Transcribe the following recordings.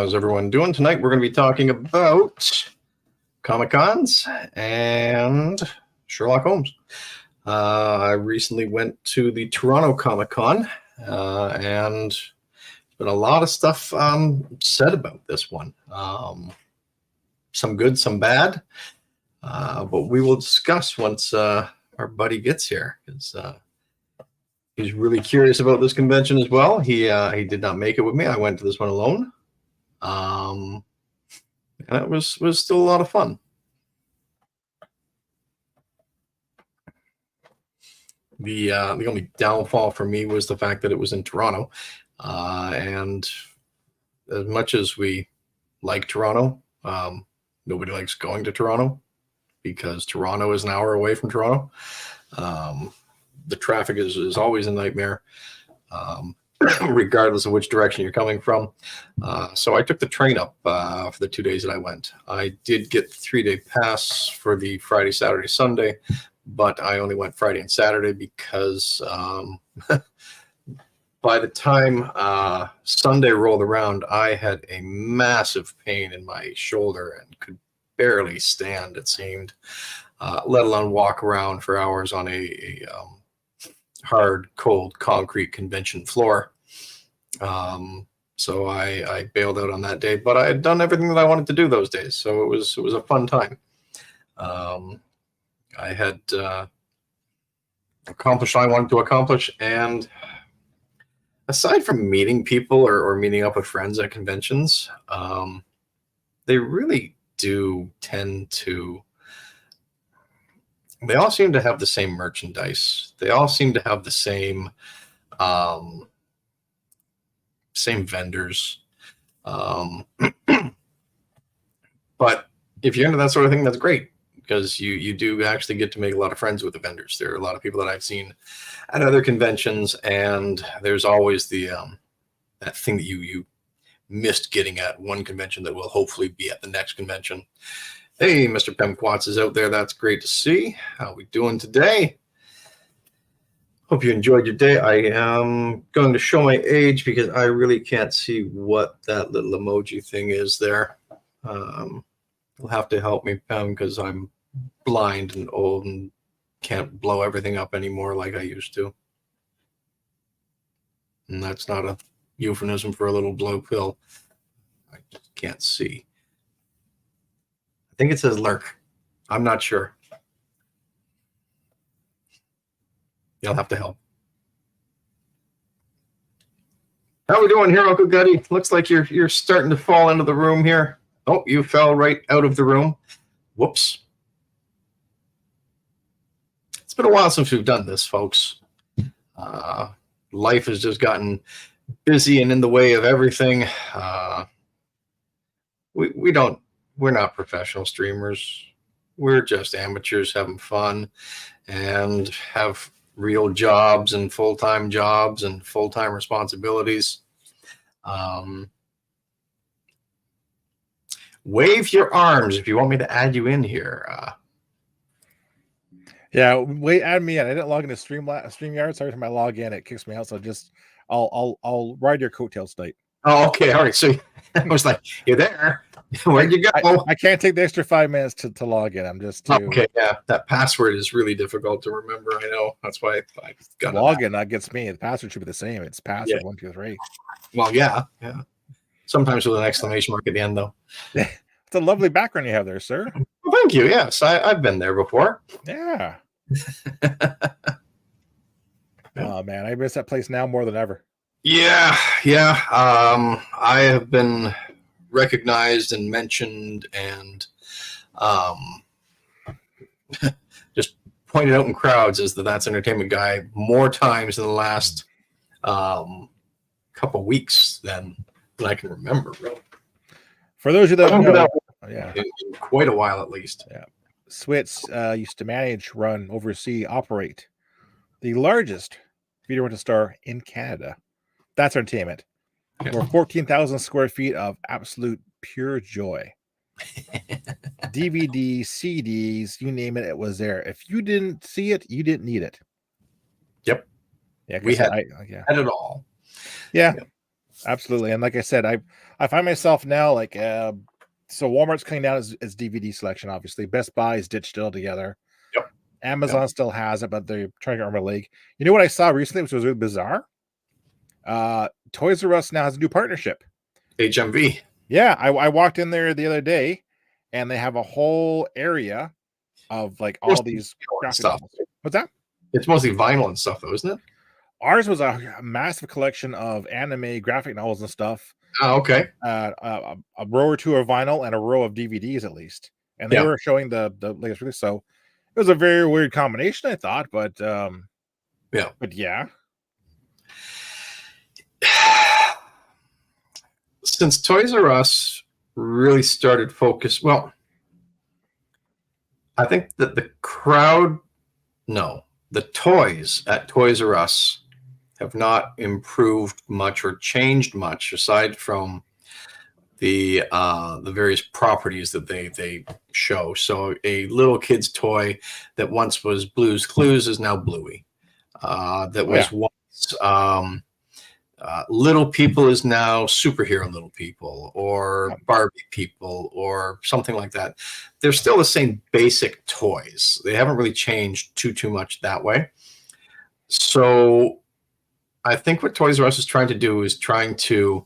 How's everyone doing? Tonight we're going to be talking about Comic-Cons and Sherlock Holmes. I recently went to the Toronto Comic-Con and there's been a lot of stuff said about this one. Some good, some bad, but we will discuss once our buddy gets here, because he's really curious about this convention as well. He did not make it with me. I went to this one alone. And it was still a lot of fun. The only downfall for me was the fact that it was in Toronto, and as much as we like Toronto, nobody likes going to Toronto because Toronto is an hour away from Toronto. The traffic is always a nightmare, regardless of which direction you're coming from. So I took the train up for the 2 days that I went. I did get the 3-day pass for the Friday, Saturday, Sunday, but I only went Friday and Saturday because by the time Sunday rolled around, I had a massive pain in my shoulder and could barely stand, it seemed, let alone walk around for hours on a hard, cold, concrete convention floor. So I bailed out on that day, but I had done everything that I wanted to do those days, so it was a fun time. I had accomplished what I wanted to accomplish, and aside from meeting people or meeting up with friends at conventions, they really do tend to. They all seem to have the same merchandise. They all seem to have the same vendors. But if you're into that sort of thing, that's great, because you do actually get to make a lot of friends with the vendors. There are a lot of people that I've seen at other conventions, and there's always the that thing that you missed getting at one convention that will hopefully be at the next convention. Hey, Mr. Pemquats is out there. That's great to see. How we doing today? Hope you enjoyed your day. I am going to show my age because I really can't see what that little emoji thing is there. You'll have to help me, Pem, because I'm blind and old and can't blow everything up anymore like I used to. And that's not a euphemism for a little blow pill. I just can't see. I think it says lurk. I'm not sure. You'll have to help. How we doing here, Uncle Gutty? Looks like you're starting to fall into the room here. Oh, you fell right out of the room. Whoops. It's been a while since we've done this, folks. Life has just gotten busy and in the way of everything. We're not professional streamers. We're just amateurs having fun and have real jobs and full-time jobs and full-time responsibilities. Wave your arms if you want me to add you in here. Yeah, wait, add me in. I didn't log into StreamYard, so every time I log in, it kicks me out. So I'll ride your coattails tonight. Oh, okay, all right. So I was like, you're there. Where'd you go? I can't take the extra 5 minutes to log in. I'm just too... Okay. Yeah, that password is really difficult to remember. I know. That's why I got login. That gets me. The password should be the same. It's password 1 2 3. Well, yeah. Sometimes with an exclamation mark at the end, though. It's a lovely background you have there, sir. Well, thank you. Yes, I've been there before. Yeah. Oh man, I miss that place now more than ever. Yeah. I have been recognized and mentioned and just pointed out in crowds as the That's Entertainment guy more times in the last couple weeks than I can remember, really. For those of you that know, in quite a while at least. Yeah. Switz used to manage, run, oversee, operate the largest video rental store in Canada. That's Entertainment. Over 14,000 square feet of absolute pure joy. DVDs, CDs, you name it, it was there. If you didn't see it, you didn't need it. Yep. Yeah, we had it all. Yeah. Absolutely. And like I said, I find myself now like so Walmart's coming down as DVD selection, obviously. Best Buy is ditched altogether. Yep. Amazon still has it, but they're trying to arm a league. You know what I saw recently, which was really bizarre? Toys R Us now has a new partnership. HMV. Yeah, I walked in there the other day, and they have a whole area of like all these graphic stuff. novels. What's that? It's mostly vinyl and stuff, though, isn't it? Ours was a massive collection of anime graphic novels and stuff. Oh, okay. A row or two of vinyl and a row of DVDs at least, and they were showing the latest release. So it was a very weird combination, I thought, but yeah. Since Toys R Us really started focus, well, I think that the toys at Toys R Us have not improved much or changed much aside from the various properties that they show. So a little kid's toy that once was Blue's Clues is now Bluey. That was once Little People is now Superhero Little People or Barbie People or something like that. They're still the same basic toys. They haven't really changed too much that way. So I think what Toys R Us is trying to do is trying to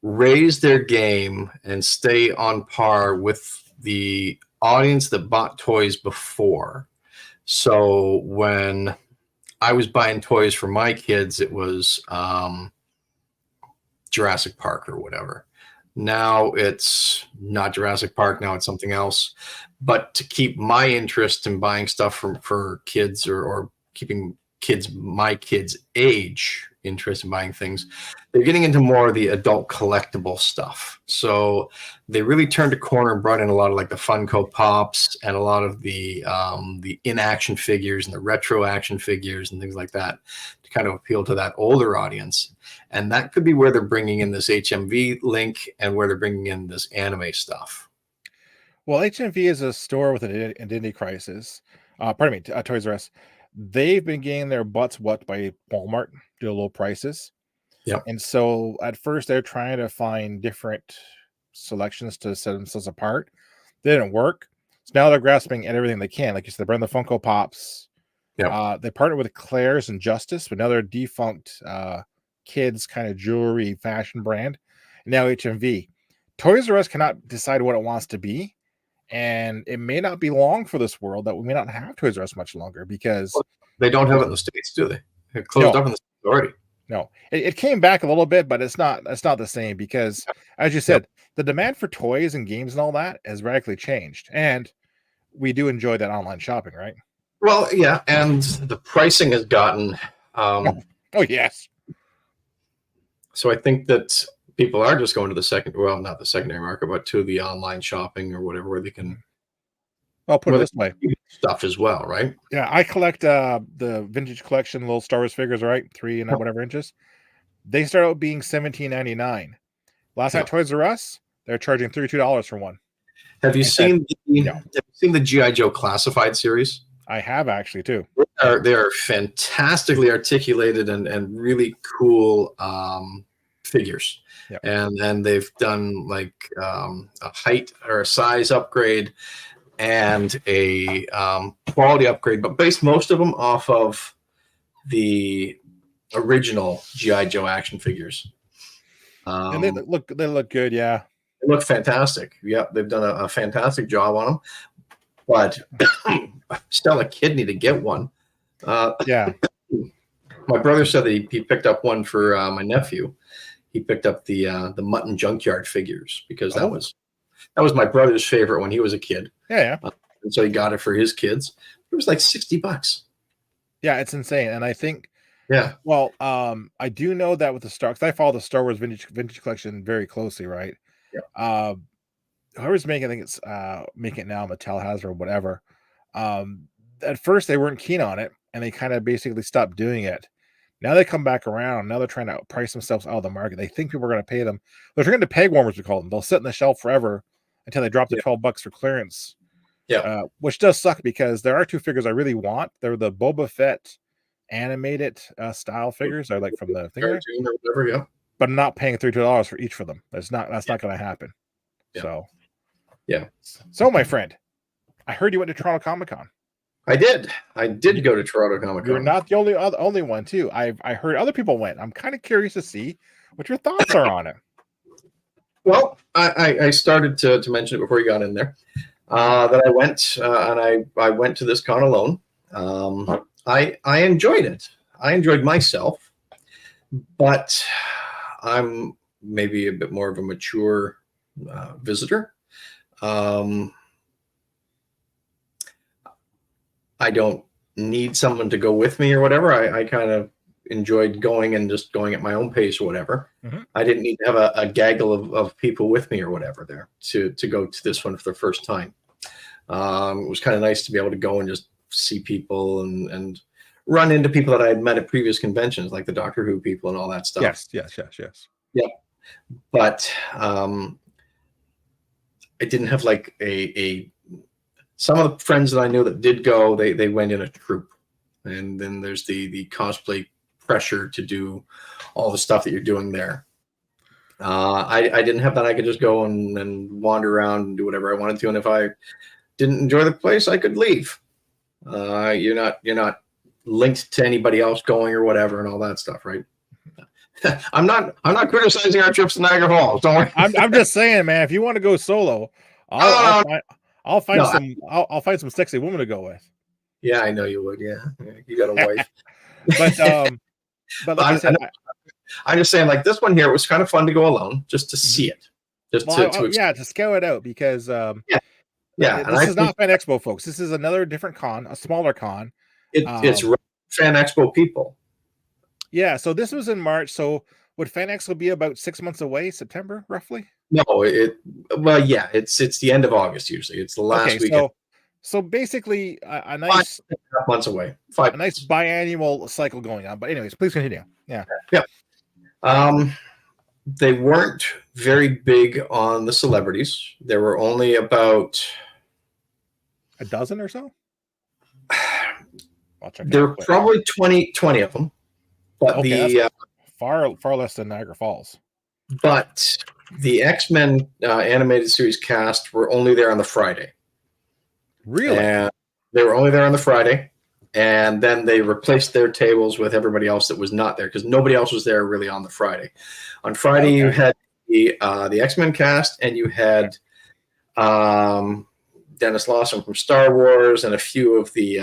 raise their game and stay on par with the audience that bought toys before. So when I was buying toys for my kids, it was Jurassic Park or whatever. Now it's not Jurassic Park. Now it's something else. But to keep my interest in buying stuff for kids or keeping my kids' age interest in buying things, they're getting into more of the adult collectible stuff. So they really turned a corner and brought in a lot of like the Funko Pops and a lot of the in-action figures and the retro action figures and things like that to kind of appeal to that older audience. And that could be where they're bringing in this HMV link and where they're bringing in this anime stuff. Well, HMV is a store with an identity crisis. Toys R Us. They've been getting their butts whooped by Walmart due to low prices. Yeah. And so at first they're trying to find different selections to set themselves apart. They didn't work. So now they're grasping at everything they can. Like you said, they bring the Funko Pops. Yeah. They partnered with Claire's and Justice, but now they're defunct kids kind of jewelry fashion brand. And now HMV. Toys R Us cannot decide what it wants to be. And it may not be long for this world that we may not have Toys R Us much longer because they don't have it in the States, do they? It closed up in the States already. No, it came back a little bit, but it's not the same because, as you said, the demand for toys and games and all that has radically changed, and we do enjoy that online shopping, right? Well, yeah, and the pricing has gotten. Oh yes. So I think that people are just going to not the secondary market, but to the online shopping or whatever, where they can. I'll put it this way: stuff as well, right? Yeah, I collect the vintage collection little Star Wars figures, right? 3 and whatever inches. They start out being $17.99. Last night, Toys R Us, they're charging $32 for one. Have you seen the G.I. Joe Classified series? I have actually too. They are fantastically articulated and really cool figures. Yep. And they've done like a height or a size upgrade and a quality upgrade, but based most of them off of the original G.I. Joe action figures. And they look good, yeah. They look fantastic. Yeah, they've done a fantastic job on them. But still a kid need to get one. Yeah. My brother said that he picked up one for my nephew. He picked up the Mutton Junkyard figures because that was my brother's favorite when he was a kid. Yeah. And so he got it for his kids. It was like $60. Yeah, it's insane. And I think, yeah. Well, I do know that with the Star, because I follow the Star Wars vintage collection very closely, right? Yeah. Whoever's making, I think it's making it now, Mattel has or whatever. At first they weren't keen on it, and they kind of basically stopped doing it. Now they come back around. Now they're trying to price themselves out of the market. They think people are going to pay them. They're trying to peg warmers, we call them. They'll sit on the shelf forever until they drop to $12 for clearance. Yeah, which does suck because there are two figures I really want. They're the Boba Fett animated style figures. They're like from the thing. Cartoon or whatever, yeah. but I'm not paying $32 for each for them. That's not going to happen. Yeah. So, yeah. So, my friend, I heard you went to Toronto Comic Con. I did go to Toronto Comic Con. You're not the only one, too. I heard other people went. I'm kind of curious to see what your thoughts are on it. Well, I started to mention it before you got in there. That I went and I went to this con alone. I enjoyed it. I enjoyed myself, but I'm maybe a bit more of a mature visitor. I don't need someone to go with me or whatever. I kind of enjoyed going and just going at my own pace or whatever. Mm-hmm. I didn't need to have a gaggle of people with me or whatever there to go to this one for the first time. It was kind of nice to be able to go and just see people and run into people that I had met at previous conventions, like the Doctor Who people and all that stuff. Yes. Yeah. But I didn't have like a some of the friends that I knew that did go, they went in a troupe. And then there's the cosplay pressure to do all the stuff that you're doing there. I didn't have that. I could just go and wander around and do whatever I wanted to. And if I didn't enjoy the place, I could leave. You're not linked to anybody else going or whatever and all that stuff, right? I'm not criticizing our trips to Niagara Falls. Don't worry. I'm just saying, man. If you want to go solo, I'll find some sexy woman to go with. Yeah, I know you would. Yeah, you got a wife. but like I said, I'm just saying, like this one here, it was kind of fun to go alone, just to see it, to scout it out because this is not Fan Expo, folks. This is another different con, a smaller con. It's Fan Expo people. Yeah, so this was in March. So would Fan Expo be about 6 months away, September, roughly? No, it's the end of August usually. It's the last weekend. So basically, a nice 5 months away. A nice biannual cycle going on. But anyways, please continue. Yeah. They weren't very big on the celebrities. There were only about a dozen or so. There were probably 20 of them. But far less than Niagara Falls. But the X-Men animated series cast were only there on the Friday. Really? And they were only there on the Friday, and then they replaced their tables with everybody else that was not there because nobody else was there really on the Friday. On Friday, you had the X-Men cast, and you had Dennis Lawson from Star Wars, and a few of the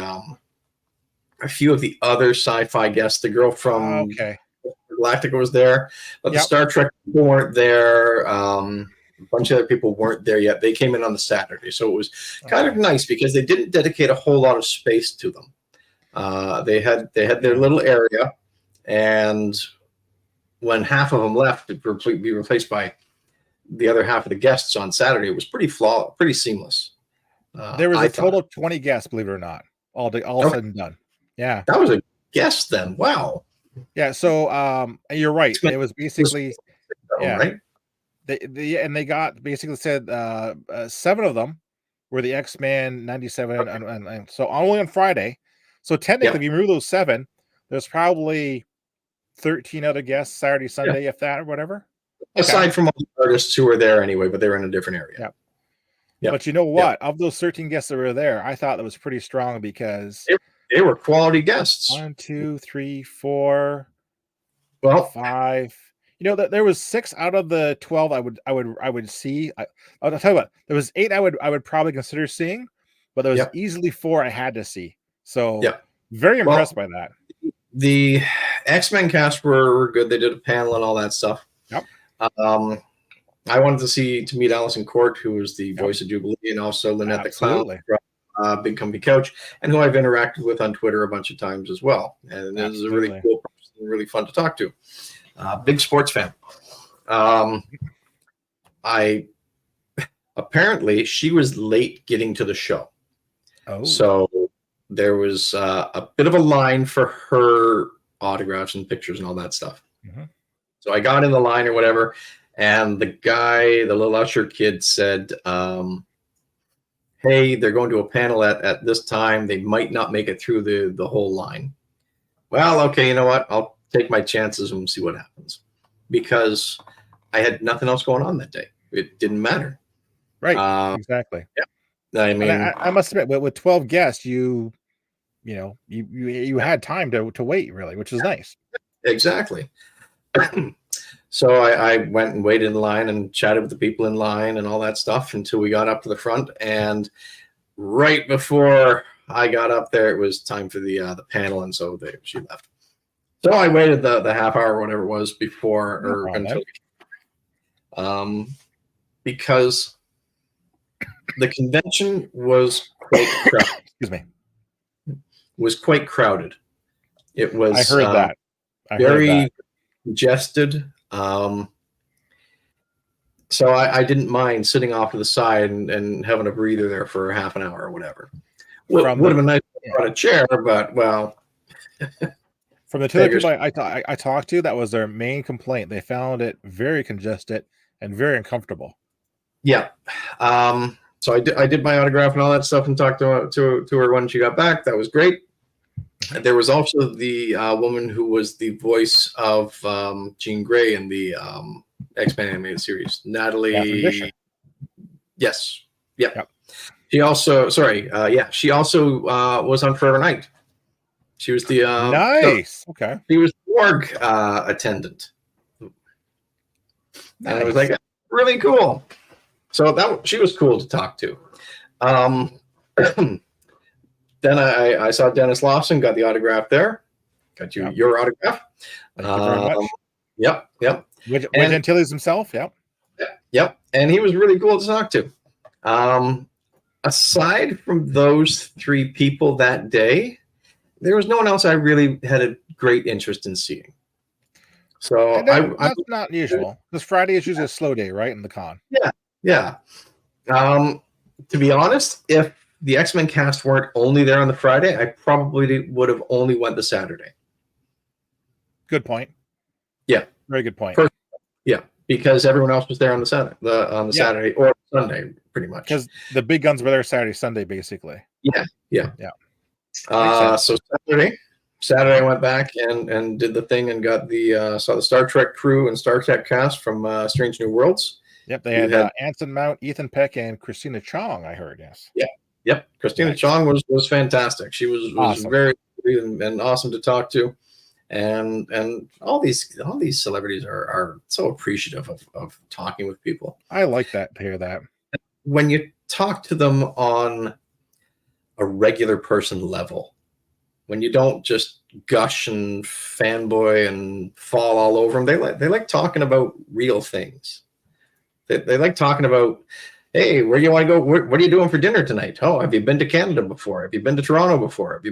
other sci-fi guests. The girl from Galactica was there, but the Star Trek people weren't there. A bunch of other people weren't there yet. They came in on the Saturday, so it was kind of nice because they didn't dedicate a whole lot of space to them. They had their little area, and when half of them left to be replaced by the other half of the guests on Saturday, it was pretty seamless. There was a total of 20 guests, believe it or not, all said and done. Yeah, that was a guest then. Wow. Yeah, so you're right. It was basically right. They got basically said 7 of them were the X-Men 97 and so only on Friday. So technically, if you remove those 7, there's probably 13 other guests Saturday, Sunday, if that or whatever. Aside from all the artists who were there anyway, but they were in a different area. Yeah. But you know what? Of those 13 guests that were there, I thought that was pretty strong because they were quality guests. 1, 2, 3, 4, 5. You know that there was 6 out of the 12 I would see. I'll tell you what, there was 8 I would probably consider seeing, but there was easily 4 I had to see. So very impressed by that. The X-Men cast were good. They did a panel and all that stuff. Yep. I wanted to meet Allison Court, who was the voice of Jubilee, and also Lynette the Clown, Big Comfy Couch, and who I've interacted with on Twitter a bunch of times as well. And this is a really cool person, really fun to talk to. Big sports fan. Apparently she was late getting to the show. So there was a bit of a line for her autographs and pictures and all that stuff. So I got in the line or whatever, and the little usher kid said, hey, they're going to a panel at this time. They might not make it through the whole line. Well, okay, you know what? I'll take my chances and see what happens. because I had nothing else going on that day. It didn't matter. Right. Exactly. Yeah. I mean, and I must admit, with 12 guests, you had time to wait, really, which is nice. exactly. So I went and waited in line and chatted with the people in line and all that stuff until we got up to the front. And right before I got up there, it was time for the panel, and so she left. So I waited the half hour, whatever it was, before because the convention was quite crowded. Excuse me. Was quite crowded. It was. I heard that. Very congested. So I didn't mind sitting off to the side and having a breather there for half an hour or whatever. Would have been nice to put a chair, but well. From the two people I talked to, that was their main complaint. They found it very congested and very uncomfortable. Yeah. So I did my autograph and all that stuff and talked to her when she got back. That was great. There was also the woman who was the voice of Jean Grey in the X-Men animated series, Natalie. Yes. Yeah. Yep. She also, she also was on Forever Night. She was the nice. Okay. She was the org attendant. Nice. And I was like, really cool. So she was cool to talk to. Then I saw Dennis Lawson, got the autograph there. Got your autograph. Thank you very much. Yep. With Antilles himself, Yep. And he was really cool to talk to. Aside from those three people that day, there was no one else I really had a great interest in seeing. So that's not usual. This Friday is usually a slow day, right? In the con. Yeah. To be honest, if the X-Men cast weren't only there on the Friday, I probably would have only went the Saturday. Good point. Yeah. Very good point. Yeah, because everyone else was there on the Saturday, Saturday or Sunday, pretty much. Because the big guns were there Saturday, Sunday, basically. Yeah. So Saturday I went back and did the thing and got saw the Star Trek crew and Star Trek cast from Strange New Worlds. Yep, they had Anson Mount, Ethan Peck, and Christina Chong, I heard, yes. Yep. Christina Chong was fantastic. She was awesome. Very and awesome to talk to. And all these celebrities are so appreciative of talking with people. I like that to hear that. When you talk to them on a regular person level, when you don't just gush and fanboy and fall all over them, they like talking about real things. They like talking about, hey, where do you want to go? What are you doing for dinner tonight? Oh, have you been to Canada before? Have you been to Toronto before? Have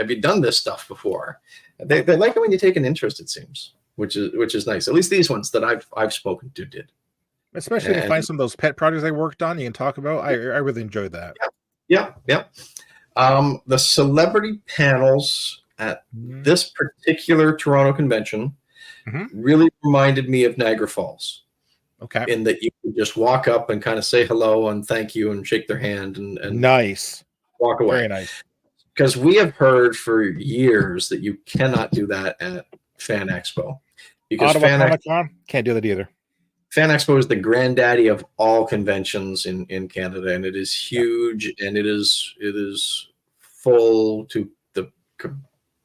you done this stuff before? They like it when you take an interest, it seems, which is nice. At least these ones that I've spoken to did. Especially when you find some of those pet projects they worked on, you can talk about. I really enjoyed that. Yeah. The celebrity panels at this particular Toronto convention really reminded me of Niagara Falls. Okay. In that you could just walk up and kind of say hello and thank you and shake their hand and nice. Walk away. Very nice. Because we have heard for years that you cannot do that at Fan Expo. Because Ottawa can't do that either. Fan Expo is the granddaddy of all conventions in Canada, and it is huge, and it is full to the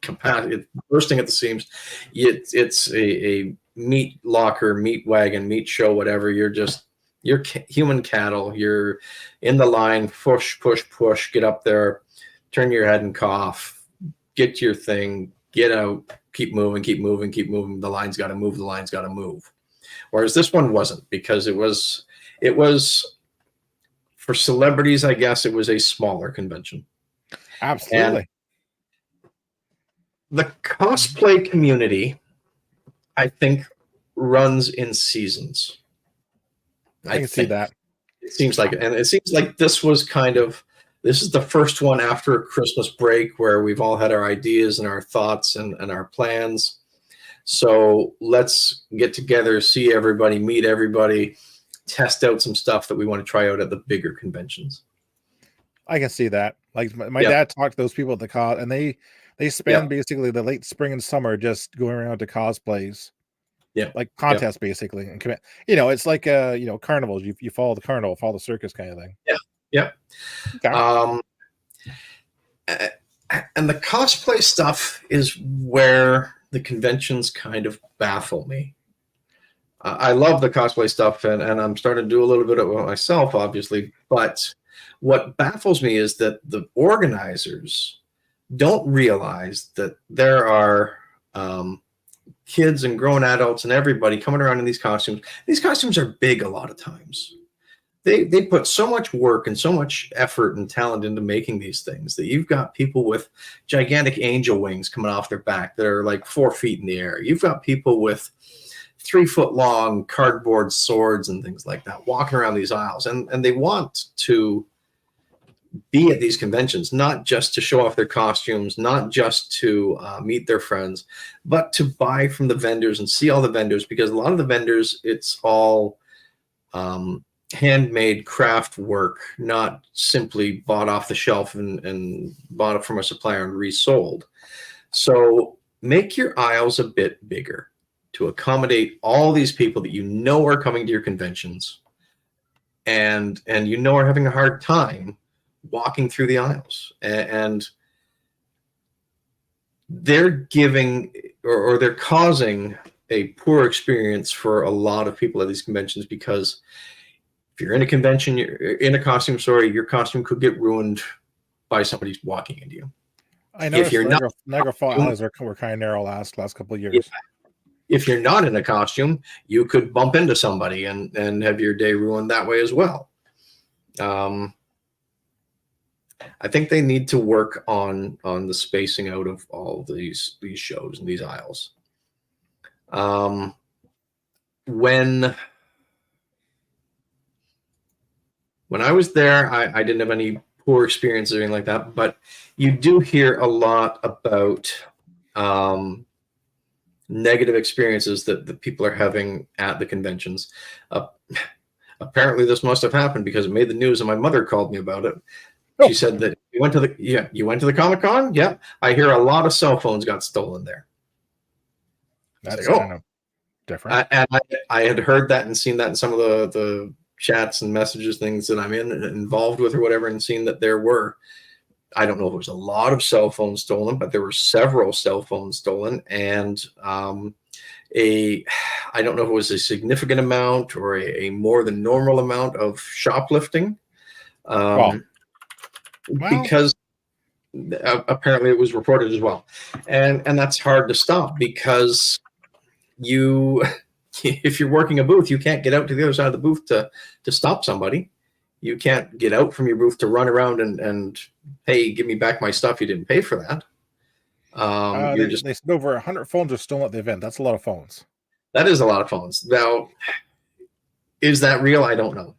capacity. It's bursting at the seams. It's a meat locker, meat wagon, meat show, whatever. You're human cattle. You're in the line, push, get up there, turn your head and cough, get your thing, get out, keep moving. The line's got to move. Whereas this one wasn't, because it was for celebrities, I guess it was a smaller convention. Absolutely. And the cosplay community, I think, runs in seasons. I can see that. It seems like, and it seems like this is the first one after Christmas break where we've all had our ideas and our thoughts and our plans. So let's get together, see everybody, meet everybody, test out some stuff that we want to try out at the bigger conventions. I can see that. Like my dad talked to those people at the and they spend basically the late spring and summer just going around to cosplays. Yeah. like contests basically, and commit. It's like carnivals. You follow the carnival, follow the circus kind of thing. Yeah. Yeah. Okay. And the cosplay stuff is where the conventions kind of baffle me. I love the cosplay stuff, and I'm starting to do a little bit of it myself, obviously. But what baffles me is that the organizers don't realize that there are kids and grown adults and everybody coming around in these costumes. These costumes are big a lot of times. They put so much work and so much effort and talent into making these things that you've got people with gigantic angel wings coming off their back that are like 4 feet in the air. You've got people with 3 foot long cardboard swords and things like that walking around these aisles, and they want to be at these conventions not just to show off their costumes, not just to meet their friends, but to buy from the vendors and see all the vendors, because a lot of the vendors, it's all handmade craft work, not simply bought off the shelf and bought it from a supplier and resold. So make your aisles a bit bigger to accommodate all these people that are coming to your conventions and are having a hard time walking through the aisles. And they're giving or they're causing a poor experience for a lot of people at these conventions, because if you're in a convention, you're in a costume store, your costume could get ruined by somebody walking into you. I know. If you're Niagara Falls were kind of narrow last couple of years. Yeah. If you're not in a costume, you could bump into somebody and have your day ruined that way as well. I think they need to work on the spacing out of all of these shows and these aisles. When I was there, I didn't have any poor experiences or anything like that, but you do hear a lot about negative experiences that people are having at the conventions. Apparently, this must have happened because it made the news, and my mother called me about it. She said that you went to the Comic-Con? Yeah. I hear a lot of cell phones got stolen there. That's kind of different. I had heard that and seen that in some of the chats and messages, things that I'm involved with or whatever, and seen that there were, I don't know if it was a lot of cell phones stolen, but there were several cell phones stolen, and I don't know if it was a significant amount or a more than normal amount of shoplifting. Because apparently it was reported as well, and that's hard to stop, because if you're working a booth, you can't get out to the other side of the booth to stop somebody. You can't get out from your booth to run around and hey, give me back my stuff. You didn't pay for that. They said over 100 phones are stolen at the event. That's a lot of phones. That is a lot of phones. Now, is that real? I don't know.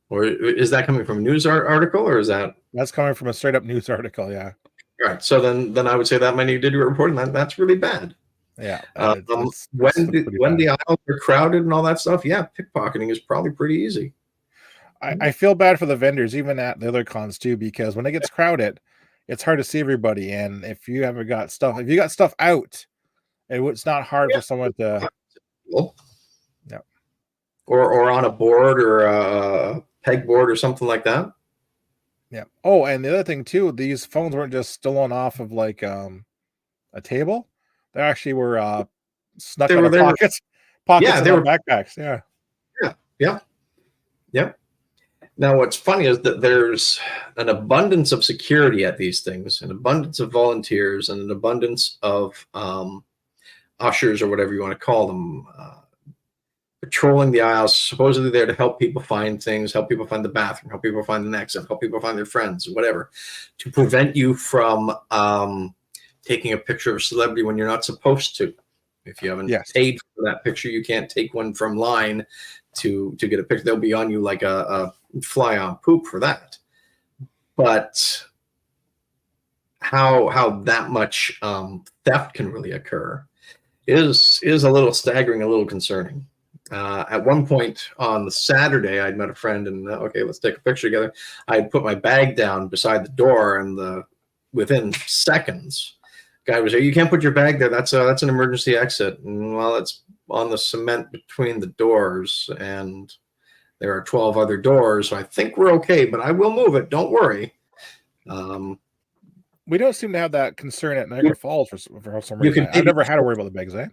Or is that coming from a news article, or is that's coming from a straight up news article? Yeah. All right. So then I would say that many did a report, and that's really bad. Yeah. When the aisles are crowded and all that stuff, yeah, pickpocketing is probably pretty easy. I feel bad for the vendors, even at the other cons too, because when it gets crowded, it's hard to see everybody. And if you got stuff out, it's not hard for someone to. Yeah. Or on a board or a pegboard or something like that. Yeah. Oh, and the other thing too, these phones weren't just stolen off of like a table. They actually were snuck out of pockets. Pockets of backpacks. Yeah. Yeah. Now, what's funny is that there's an abundance of security at these things, an abundance of volunteers, and an abundance of ushers, or whatever you want to call them, patrolling the aisles, supposedly there to help people find things, help people find the bathroom, help people find the exit, help people find their friends, whatever, to prevent you from taking a picture of a celebrity when you're not supposed to. If you haven't paid for that picture, you can't take one from line to get a picture. They'll be on you like a fly on poop for that. But how that much theft can really occur is a little staggering, a little concerning. At one point on the Saturday, I'd met a friend, and okay, let's take a picture together. I'd put my bag down beside the door, and within seconds, guy was there. You can't put your bag there. That's an emergency exit. And, well, it's on the cement between the doors, and there are 12 other doors. So I think we're okay, but I will move it. Don't worry. We don't seem to have that concern at Niagara Falls for some You reason. could I've maybe never had to worry about the bags, eh?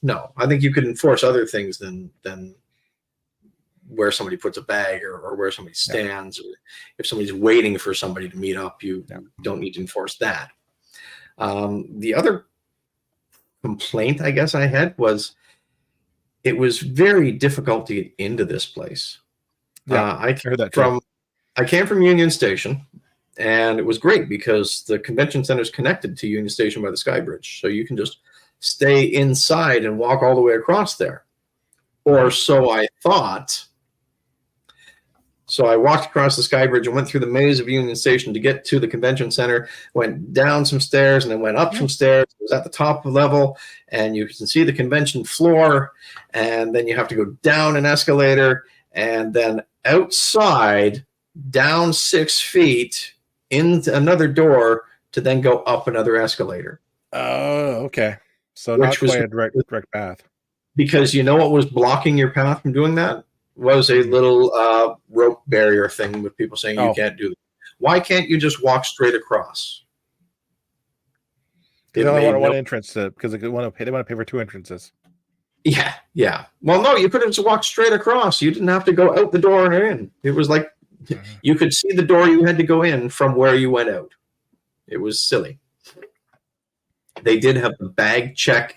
no. I think you could enforce other things than where somebody puts a bag or where somebody stands, or if somebody's waiting for somebody to meet up, you don't need to enforce that. The other complaint I guess I had was it was very difficult to get into this place. I heard that too. I came from Union Station, and it was great because the convention center is connected to Union Station by the Sky Bridge, so you can just stay inside and walk all the way across there, or so I thought. So I walked across the Sky Bridge and went through the maze of Union Station to get to the convention center, went down some stairs and then went up some stairs. It was at the top level, and you can see the convention floor, and then you have to go down an escalator, and then outside, down 6 feet, into another door to then go up another escalator. Oh, okay. So not quite a direct path. Because you know what was blocking your path from doing that? Was a little rope barrier thing with people saying you can't do that. Why can't you just walk straight across? They only want one entrance because they want to pay for 2 entrances. Yeah. Well, no, you could have just walked straight across. You didn't have to go out the door and in. It was like you could see the door you had to go in from where you went out. It was silly. They did have the bag check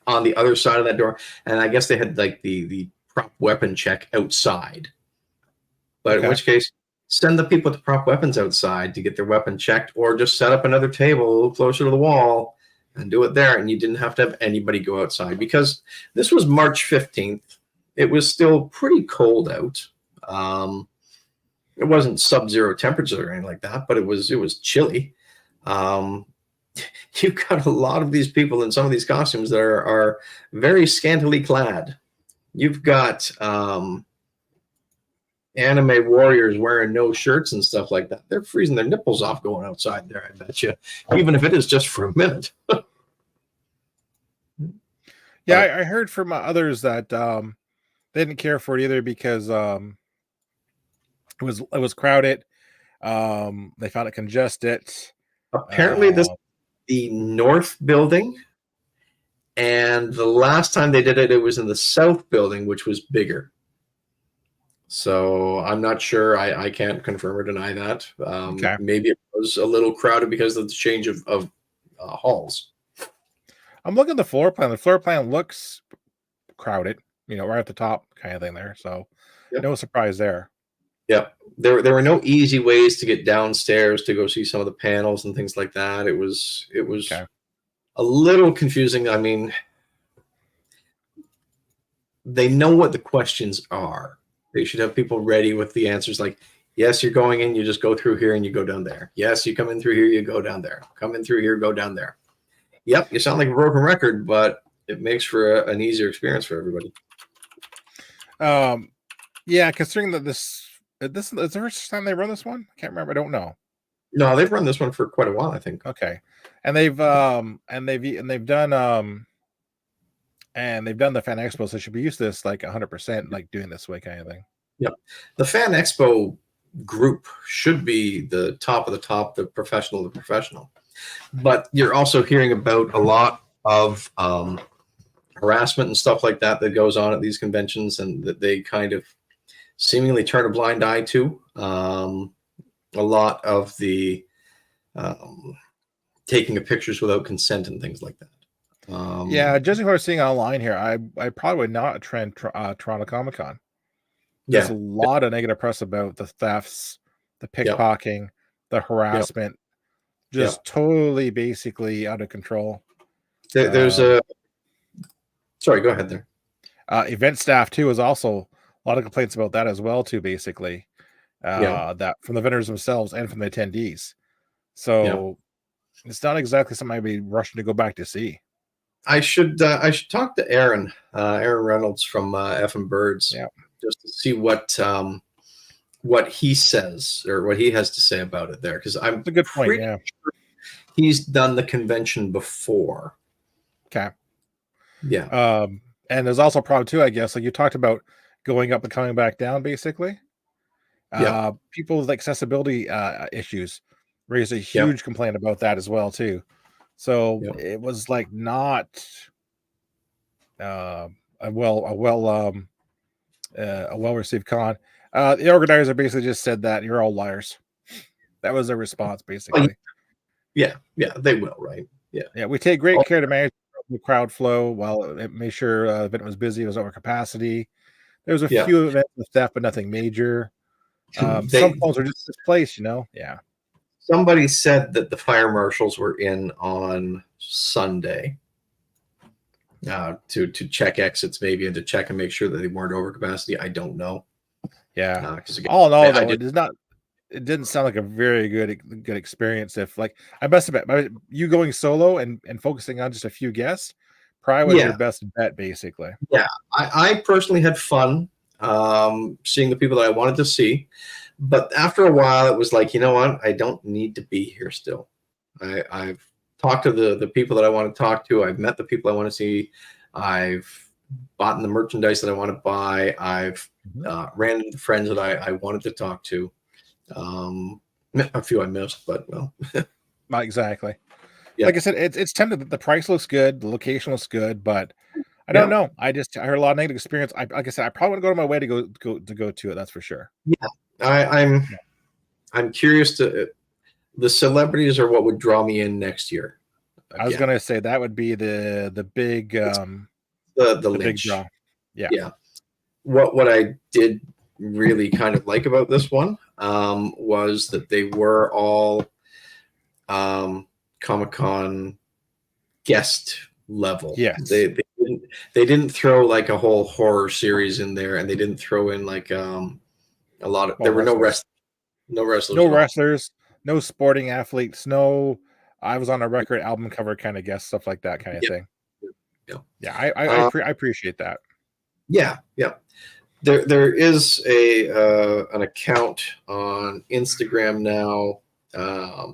on the other side of that door, and I guess they had like the prop weapon check outside. But in which case, send the people with the prop weapons outside to get their weapon checked, or just set up another table a little closer to the wall and do it there. And you didn't have to have anybody go outside, because this was March 15th. It was still pretty cold out. It wasn't sub-zero temperatures or anything like that, but it was chilly. You've got a lot of these people in some of these costumes that are very scantily clad. You've got anime warriors wearing no shirts and stuff like that. They're freezing their nipples off going outside there, I bet you, even if it is just for a minute. I heard from others that they didn't care for it either because it was crowded. They found it congested. Apparently, the north building, and the last time they did it, it was in the south building, which was bigger. So I'm not sure. I can't confirm or deny that. Maybe it was a little crowded because of the change of halls. I'm looking at the floor plan. The floor plan looks crowded, right at the top kind of thing there. So no surprise there. Yeah, there were no easy ways to get downstairs to go see some of the panels and things like that. It was a little confusing. I mean, they know what the questions are. They should have people ready with the answers. Like, yes, you're going in, you just go through here and you go down there. Yes, you come in through here, you go down there. Come in through here, go down there. Yep, you sound like a broken record, but it makes for an easier experience for everybody. Yeah, considering that this is the first time they run this one. I can't remember. I don't know. No, they've run this one for quite a while, I think. Okay, and they've done the Fan Expo, so they should be used to this like 100%, like doing this way kind of thing. Yep, the Fan Expo group should be the top of the top, the professional. But you're also hearing about a lot of harassment and stuff like that goes on at these conventions, and that they kind of seemingly turn a blind eye to. A lot of the taking of pictures without consent and things like that. Judging what I'm seeing online here, I probably would not attend Toronto Comic Con. There's a lot of negative press about the thefts, the pickpocketing, the harassment, just totally basically out of control. There's a sorry, go ahead there. Event staff too is also a lot of complaints about that as well too, basically. That from the vendors themselves and from the attendees. So it's not exactly something I'd be rushing to go back to see. I should talk to Aaron Reynolds from F&M Birds, just to see what he says or what he has to say about it there, because I'm a good point. Sure he's done the convention before. Okay. Yeah. And there's also a problem too, I guess. Like you talked about going up and coming back down, basically. Yep. People with accessibility issues raised a Yep. huge complaint about that as well too. So Yep. it was like not a well received con. The organizer basically just said that you're all liars. That was their response, basically. Yeah. Yeah. They will. Right. Yeah. Yeah, we take great Oh, care to manage the crowd flow while it made sure the event was busy. It was over capacity. There was a yeah. few events with theft, but nothing major. Some They phones were just displaced, you know. Yeah. Somebody said that the fire marshals were in on Sunday to check exits maybe and to check and make sure that they weren't over capacity. I don't know. Yeah. Because again, All in all, I though, did. it didn't sound like a very good experience. If like I must have you going solo and focusing on just a few guests probably was your Yeah. best bet, basically. Yeah. I personally had fun seeing the people that I wanted to see. But after a while, it was like, you know what? I don't need to be here still. I've talked to the people that I want to talk to. I've met the people I want to see. I've bought the merchandise that I want to buy. I've ran into the friends that I wanted to talk to. A few I missed, but well. Not exactly. Yeah. Like I said, it's tempting. The price looks good, the location looks good, but I don't Yeah. know. I heard a lot of negative experience. Like I said, I probably want to go to my way to go to it. That's for sure. Yeah. I'm curious to the celebrities are what would draw me in next year. I was gonna say that would be the big the big Lynch. draw. Yeah. Yeah. What I did really kind of like about this one was that they were all Comic-Con guest level. Yes. They didn't throw like a whole horror series in there, and they didn't throw in like a lot of. There were no wrestlers. No wrestlers, no sporting athletes, no. I was on a record album cover kind of guest stuff like that kind of thing. Yeah. I appreciate that. Yeah. There is an account on Instagram now. Let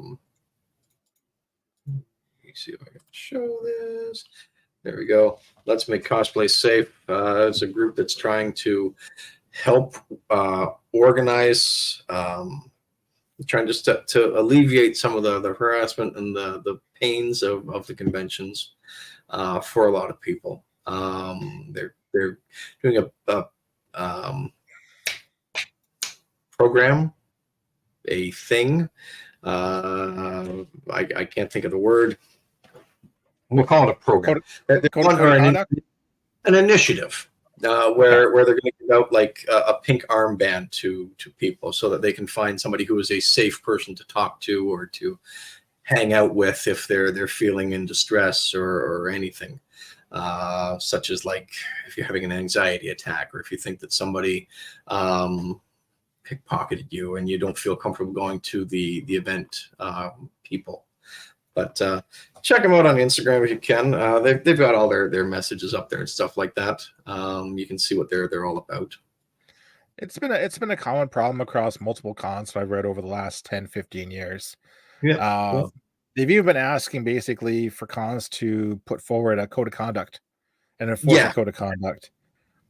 me see if I can show this. There we go. Let's Make Cosplay Safe. It's a group that's trying to help organize, trying just to alleviate some of the harassment and the pains of the conventions for a lot of people. They're doing a program, a thing. I can't think of the word. We'll call it a program. An initiative where they're going to give out like a pink armband to people so that they can find somebody who is a safe person to talk to or to hang out with if they're feeling in distress or anything. Such as like if you're having an anxiety attack or if you think that somebody pickpocketed you and you don't feel comfortable going to the event people. But check them out on Instagram if you can. They've got all their messages up there and stuff like that. You can see what they're all about. It's been a common problem across multiple cons I've read over the last 10, 15 years. Yeah. They've even been asking basically for cons to put forward a code of conduct and enforce a code of conduct.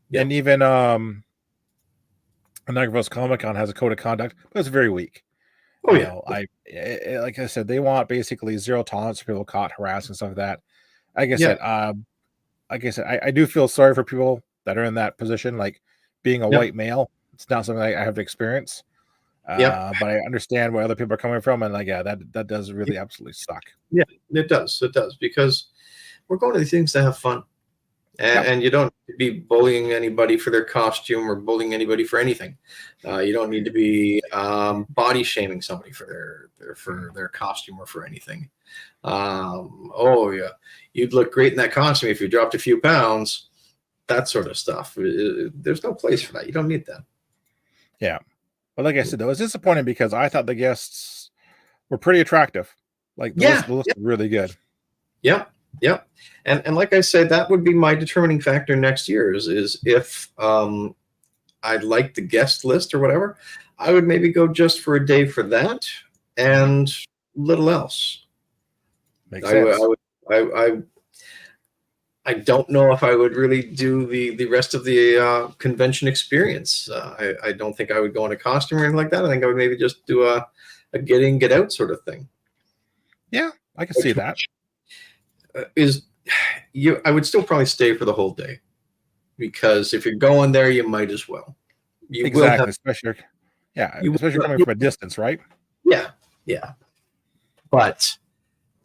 Yeah. And even Niagara Falls Comic Con has a code of conduct, but it's very weak. Oh, like I said, they want basically zero tolerance for people caught harassing stuff like that. Like I said, I do feel sorry for people that are in that position, like being a white male. It's not something I have to experience. But I understand where other people are coming from, and that does really absolutely suck. Yeah, it does because we're going to these things to have fun, and you don't be bullying anybody for their costume or bullying anybody for anything. You don't need to be body shaming somebody for their costume or for anything. You'd look great in that costume if you dropped a few pounds. That sort of stuff. There's no place for that. You don't need that. Yeah. But like I said, though, it's disappointing because I thought the guests were pretty attractive. Like the list was really good. Yeah. And like I said, that would be my determining factor next year is if I like the guest list or whatever, I would maybe go just for a day for that and little else. Makes sense. I don't know if I would really do the rest of the convention experience. I don't think I would go in a costume or anything like that. I think I would maybe just do a get in, get out sort of thing. Yeah, I can see that. I would still probably stay for the whole day, because if you're going there, you might as well. You will Exactly, have, especially you especially will- coming you- from a distance, right? yeah, yeah. But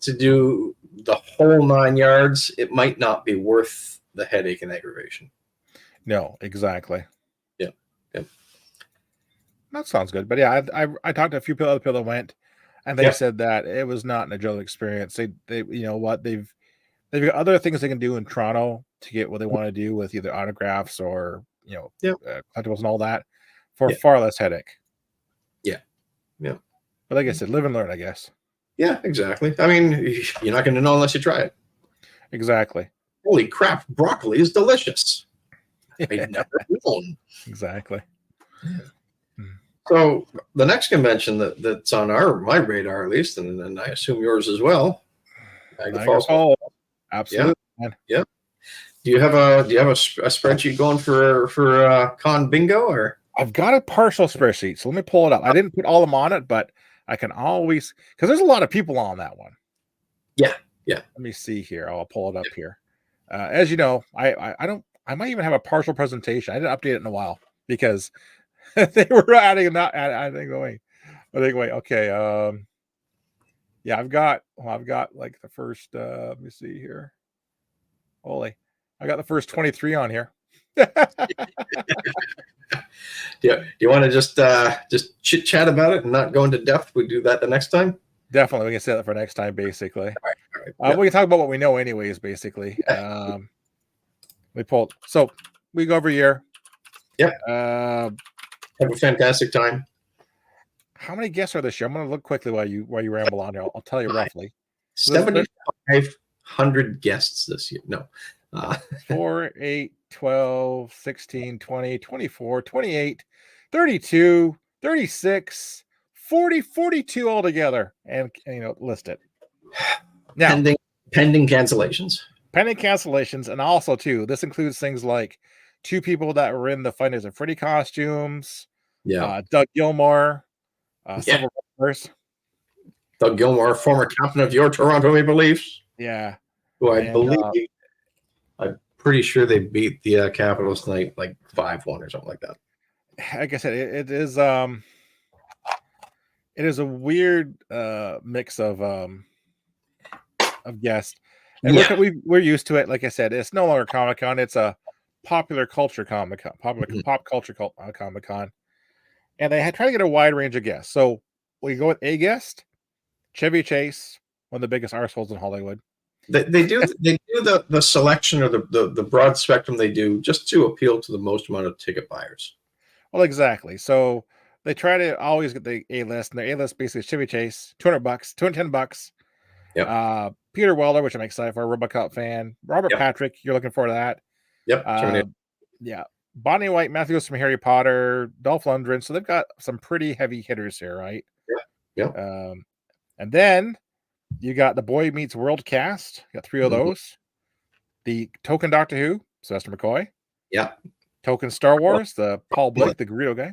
to do the whole 9 yards, it might not be worth the headache and aggravation. No, exactly. Yeah, yeah. That sounds good. But yeah, I talked to a few other people that went, and they Yeah. said that it was not an enjoyable experience. They you know what, they've got other things they can do in Toronto to get what they want to do with either autographs or Yeah. collectibles and all that for Yeah. far less headache. Yeah. Yeah. But like I said, live and learn, I guess. Yeah, exactly. I mean, you're not going to know unless you try it. Exactly. Holy crap, broccoli is delicious. I'd never known. Exactly. So the next convention that's on my radar, at least, and I assume yours as well, Niagara Falls. Absolutely. Yeah. Yeah. Do you have a spreadsheet going for con bingo, or? I've got a partial spreadsheet, so let me pull it up. I didn't put all of them on it, but I can always, because there's a lot of people on that one. Yeah, yeah. Let me see here. I'll pull it up here. As you know, I might even have a partial presentation. I didn't update it in a while because they were adding going. But anyway, okay. Yeah, I've got like the first. Let me see here. Holy, I got the first 23 on here. Yeah. Do you want to just chit chat about it and not go into depth? We do that the next time. Definitely, we can set that for next time. Basically, all right. Yeah. We can talk about what we know, anyways. Basically, we pulled. So we go every year. Yep. Have a fantastic time. How many guests are this year? I'm going to look quickly while you ramble on here. I'll tell you roughly. 7,500 guests this year. No. 4, 8, 12, 16, 20, 24, 28, 32, 36, 40, 42 altogether. And list it. Now, pending cancellations. Pending cancellations. And also, too, this includes things like 2 people that were in the Five Nights at Freddy costumes. Yeah. Doug Gilmore. Several others. Doug Gilmore, former captain of your Toronto Maple Leafs. Yeah. Who I believe, I'm pretty sure they beat the Capitals tonight like 5-1 or something like that. Like I said, it is a weird mix of guests. And we're used to it. Like I said, it's no longer Comic-Con. It's a popular culture Comic-Con, pop culture Comic-Con. And they try to get a wide range of guests. So we go with a guest, Chevy Chase, one of the biggest arseholes in Hollywood. They do the selection or the broad spectrum they do just to appeal to the most amount of ticket buyers. Well, exactly. So they try to always get the A-list, and the A-list basically is Chevy Chase, $200, $210. Yep. Peter Weller, which I'm excited for, a RoboCop fan. Robert Patrick, you're looking forward to that. Yep. Yeah. Bonnie White, Matthews from Harry Potter, Dolph Lundgren. So they've got some pretty heavy hitters here, right? Yeah. And then you got the Boy Meets World cast. You got 3 of those. The token Doctor Who, Sylvester McCoy. Yeah. Token Star Wars, the Paul Blake, the Greedo guy.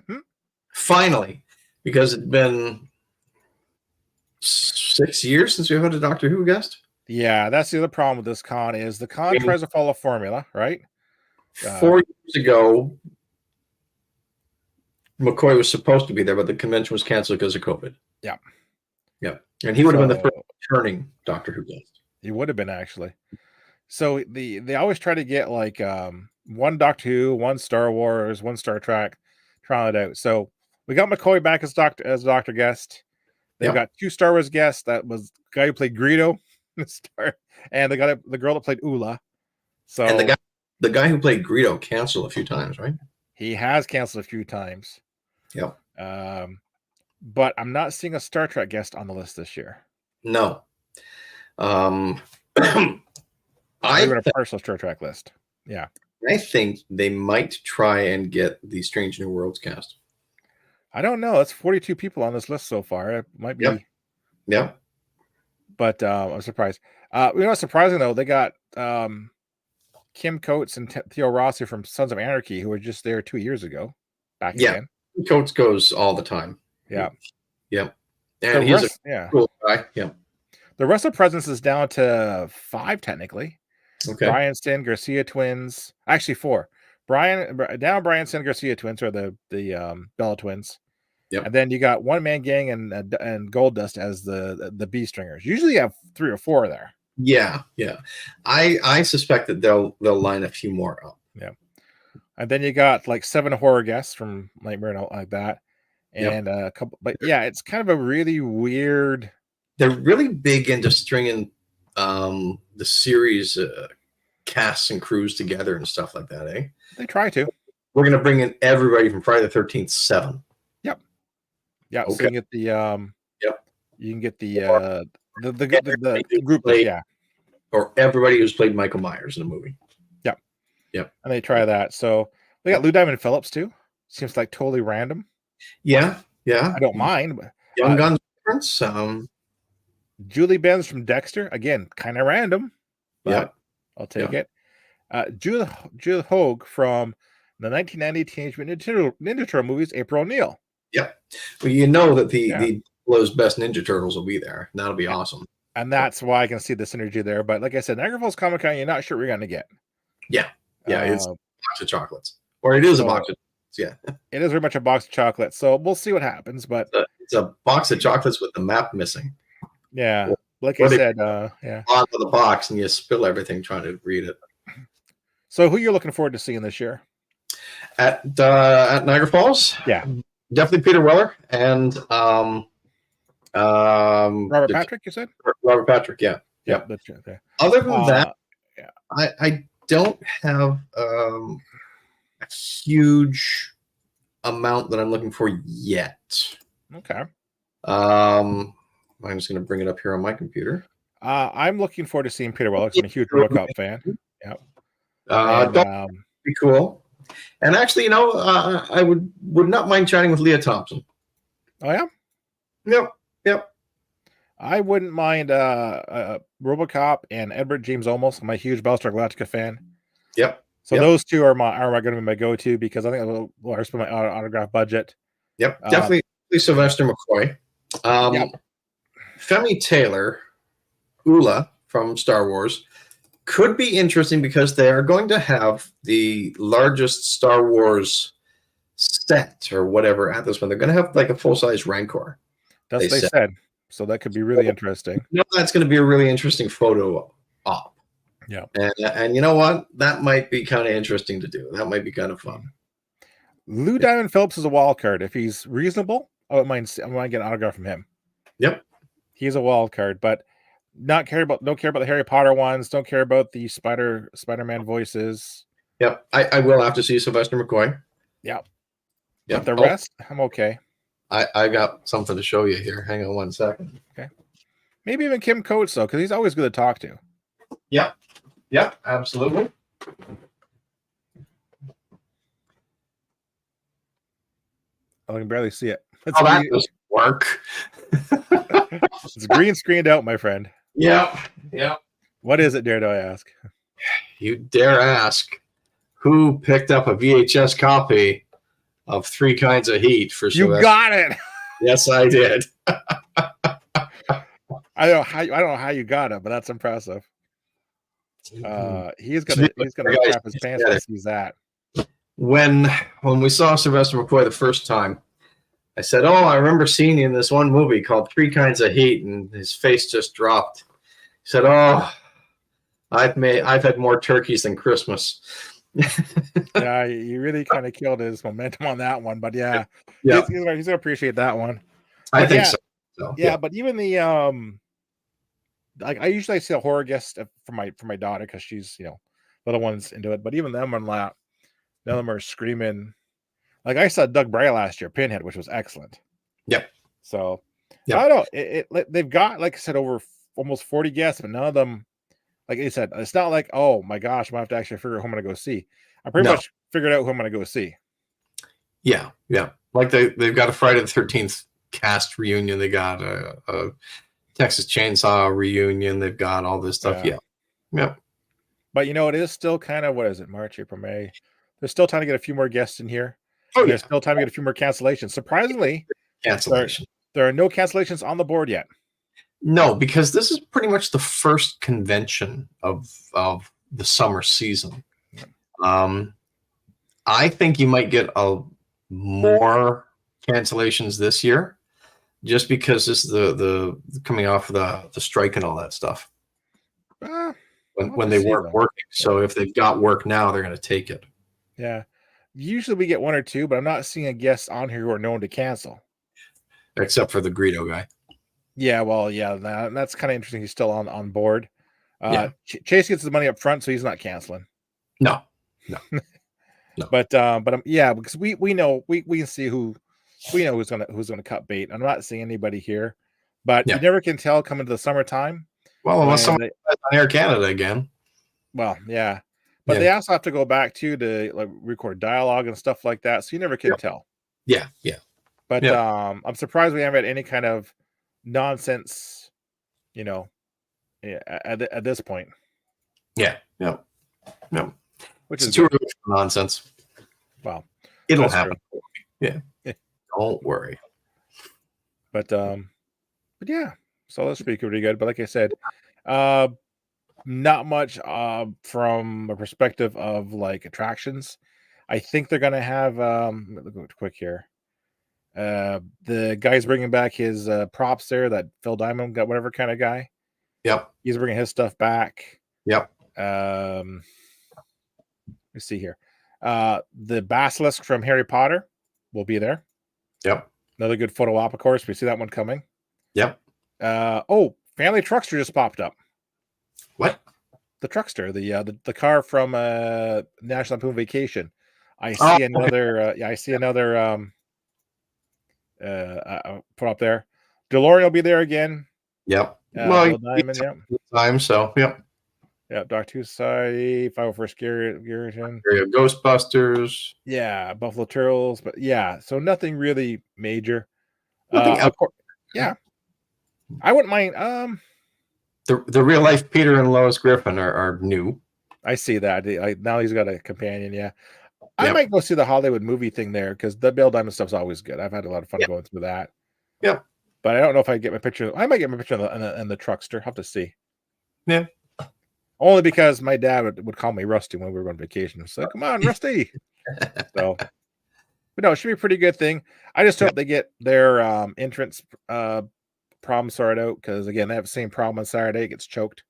Finally, because it's been 6 years since we've had a Doctor Who guest. Yeah, that's the other problem with this con is the con tries to follow formula, right? 4 years ago, McCoy was supposed to be there, but the convention was canceled because of COVID. Yeah. Yeah. And he would have been the first returning Doctor Who guest. He would have been, actually. So they always try to get like one Doctor Who, one Star Wars, one Star Trek, trying it out. So we got McCoy back as Doctor guest. They've got 2 Star Wars guests. That was the guy who played Greedo, and the girl that played Ula. So and the guy who played Greedo canceled a few times, right? He has canceled a few times. Yep. But I'm not seeing a Star Trek guest on the list this year. No. Even a partial Star Trek list. Yeah. I think they might try and get the Strange New Worlds cast. I don't know. It's 42 people on this list so far. It might be. Yep. But I'm surprised. Surprising though, they got Kim Coates and Theo Rossi from Sons of Anarchy, who were just there 2 years ago, back Yeah. again. Coates goes all the time. Yeah. Yep. And he's a cool guy. Yeah. The rest of the presence is down to 5 technically. Okay. Brian Sin Garcia twins, actually 4. Brian Sin Garcia twins are the Bella twins. Yep. And then you got One Man Gang and Gold Dust as the B stringers. Usually you have 3 or 4 there. Yeah, yeah. I suspect that they'll line a few more up. Yeah. And then you got like 7 horror guests from Nightmare and like that. And a couple, but yeah, it's kind of a really weird. They're really big into stringing the series casts and crews together and stuff like that, eh? They try to. We're gonna bring in everybody from Friday the 13th 7. Yep. Yeah. Okay. So you can get the you can get the group played, or everybody who's played Michael Myers in a movie. Yep. Yep. And they try that. So they got Lou Diamond Phillips too. Seems like totally random. Yeah. I don't mind. But, Young Guns reference. Julie Benz from Dexter, again, kind of random, but I'll take it. Julie Hogue from the 1990 Teenage Mutant Ninja Turtle movies, April O'Neil. Yep. Well, you know that the Lowe's Best Ninja Turtles will be there. That'll be awesome. And that's why I can see the synergy there. But like I said, Niagara Falls Comic Con, you're not sure what you're going to get. Yeah. Yeah. It's a box of chocolates. Or it is a box of chocolates. Yeah. It is very much a box of chocolates. So we'll see what happens. But it's a box of chocolates with the map missing. Yeah. Like I said, yeah. On the box and you spill everything trying to read it. So who you're looking forward to seeing this year? At Niagara Falls? Yeah. Definitely Peter Weller and Robert Patrick, you said? Robert Patrick, yeah. Yep. Other than that, I don't have a huge amount that I'm looking for yet. Okay. I'm just going to bring it up here on my computer. I'm looking forward to seeing Peter Weller because I'm a huge RoboCop fan. Yep. Be cool. And actually, you know, I would not mind chatting with Leah Thompson. Oh yeah. Yep. I wouldn't mind RoboCop and Edward James Olmos. I'm a huge Battlestar Galactica fan. Yep. So those two are going to be my go-to because I think I'll spend my autograph budget. Yep. Definitely Sylvester McCoy. Femi Taylor, Ula from Star Wars, could be interesting because they are going to have the largest Star Wars set or whatever at this one. They're going to have like a full-size Rancor. That's what they said. So that could be really interesting. You know, that's going to be a really interesting photo op. Yeah. And you know what? That might be kind of interesting to do. That might be kind of fun. Lou Diamond Phillips is a wild card. If he's reasonable, I might get an autograph from him. Yep. He's a wild card, but don't care about the Harry Potter ones. Don't care about the Spider-Man voices. Yep. I will have to see Sylvester McCoy. Yep. But the rest, I'm okay. I got something to show you here. Hang on one second. Okay. Maybe even Kim Coates though, because he's always good to talk to. Yep. Absolutely. I can barely see it. That doesn't work. It's green screened out, my friend. Yep. What is it, dare I ask? You dare ask who picked up a VHS copy of Three Kinds of Heat for Sylvester? You got it. Yes, I did. I don't know how you got it, but that's impressive. He's gonna crap his pants when he sees that. When we saw Sylvester McCoy the first time, I said, "Oh, I remember seeing you in this one movie called Three Kinds of Heat," and his face just dropped. He said, "Oh, I've had more turkeys than Christmas." Yeah, you really kind of killed his momentum on that one, but yeah. He's gonna appreciate that one. I think so. Yeah, but even the like I usually see a horror guest for my daughter because she's little one's into it, but even them none of them are screaming. Like I saw Doug Bray last year, Pinhead, which was excellent. Yep. So I don't know. They've got, like I said, over almost 40 guests, but none of them, like I said, it's not like, oh my gosh, I'm gonna have to actually figure out who I'm gonna go see. I pretty much figured out who I'm gonna go see. Yeah. Like they've got a Friday the 13th cast reunion. They got a Texas Chainsaw reunion. They've got all this stuff. Yeah. But it is still kind of, what is it, March, April, May? There's still time to get a few more guests in here. Oh, and there's still time to get a few more cancellations. Surprisingly, cancellation. there are no cancellations on the board yet. No, because this is pretty much the first convention of the summer season. I think you might get more cancellations this year, just because this is the coming off of the strike and all that stuff. When they weren't working. So if they've got work now, they're going to take it. Yeah. Usually we get one or two, but I'm not seeing a guest on here who are known to cancel. Except for the Greedo guy. Yeah, well, yeah, that's kind of interesting. He's still on board. Yeah. Chase gets the money up front, so he's not canceling. No. But yeah, because we know we can see who's gonna cut bait. I'm not seeing anybody here, but you never can tell coming to the summertime. Well, unless someone on Air Canada again. Well, yeah, but they also have to go back to like record dialogue and stuff like that, so you never can tell. Yeah. But I'm surprised we haven't had any kind of nonsense, at this point. Yeah. Which is too early for nonsense. Well, it'll happen. Yeah. Don't worry. But yeah, so that's pretty good. But like I said, not much from a perspective of like attractions. I think they're gonna have look quick here. The guy's bringing back his props there. That Phil Diamond got, whatever kind of guy. Yep. He's bringing his stuff back. Yep. Let's see here. The basilisk from Harry Potter will be there. Yep. Another good photo op, of course. We see that one coming. Yep. Family Truckster just popped up. What? The Truckster, the car from National Lampoon Vacation. I see another. I see another. Put up there. DeLorean will be there again. Yep. Bill Diamond. Yep. Time. So. Yep. Yep. Doctor Society. 501st Garrison. Ghostbusters. Yeah. Buffalo Turtles. But yeah. So nothing really major. Nothing yeah. I wouldn't mind. The real life Peter and Lois Griffin are new. I see that. Now he's got a companion. Yeah. I might go see the Hollywood movie thing there, because the Bill Diamond stuff's always good. I've had a lot of fun going through that. Yep. But I don't know if I get my picture. I might get my picture in the Truckster. Have to see. Yeah. Only because my dad would call me Rusty when we were on vacation. So come on, Rusty. So, but no, it should be a pretty good thing. I just hope they get their entrance problem sorted out, because again, they have the same problem on Saturday. It gets choked.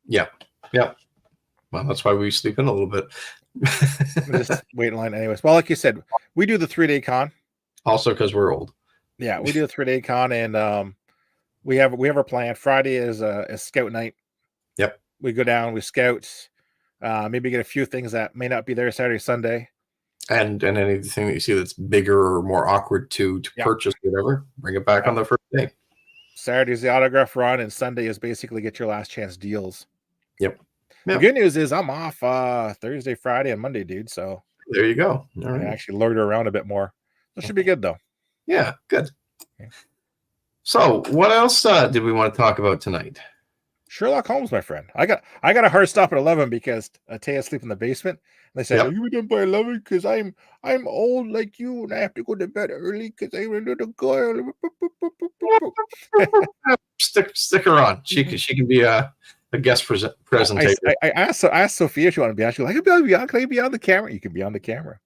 Yeah. Well, that's why we sleep in a little bit. Just wait in line anyways. Well, like you said, we do the 3-day con. Also because we're old. Yeah, we do the 3-day con, and we have our plan. Friday is scout night. Yep. We go down, we scout, maybe get a few things that may not be there Saturday, Sunday. And anything that you see that's bigger or more awkward to purchase, whatever, bring it back on the first day. Saturday is the autograph run, and Sunday is basically get your last chance deals. Yep. The good news is I'm off Thursday, Friday, and Monday, dude. So there you go. All right. I actually loiter around a bit more. That should be good, though. Yeah, good. Okay. So what else did we want to talk about tonight? Sherlock Holmes, my friend. I got a hard stop at 11 because Taya sleep in the basement. And they said, "Are you done by 11? Because I'm old like you, and I have to go to bed early because I'm a little girl." Stick her on. She can be a guest presentator. I asked Sophia if she wanted to be on. She was like, "Can I be on the camera?" You can be on the camera.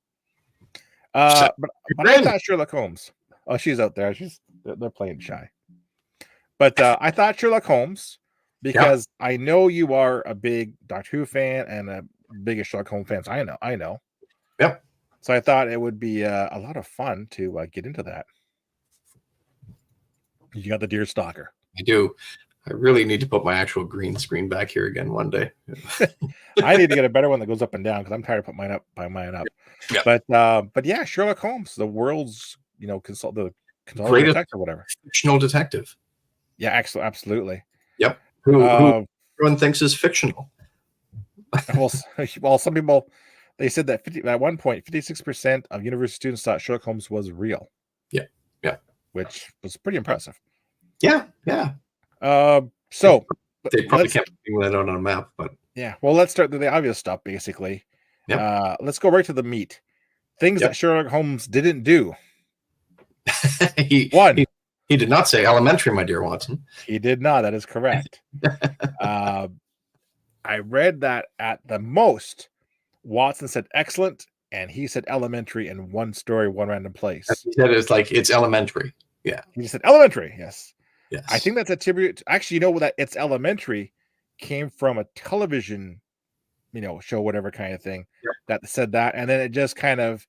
But I thought Sherlock Holmes. Oh, she's out there. They're playing shy. But I thought Sherlock Holmes, because I know you are a big Doctor Who fan and a biggest Sherlock Holmes fans. I know. Yep. So I thought it would be a lot of fun to get into that. You got the Deer Stalker. I do. I really need to put my actual green screen back here again one day. I need to get a better one that goes up and down, because I'm tired of putting mine up. Yep. But yeah, Sherlock Holmes, the world's the consolidated detective, whatever. Fictional detective. Yeah, absolutely. Yep. Who everyone thinks is fictional. Well, some people, they said that at one point 56% of university students thought Sherlock Holmes was real. Yeah. Which was pretty impressive. Yeah. So they probably can't figure that out on a map, but Yeah. Well, let's start with the obvious stuff, basically. Yep. Let's go right to the meat. Things Yep. that Sherlock Holmes didn't do. he, One, he he did not say elementary, my dear Watson. he did not. That is correct. Uh, I read that at the most, Watson said excellent, and he said elementary in one story, one random place. He said it's like it's elementary. Yeah. He just said elementary. Yes. I Yes. think that's a tribute. Actually, you know that it's elementary came from a television, show, whatever kind of thing Yep. that said that, and then it just kind of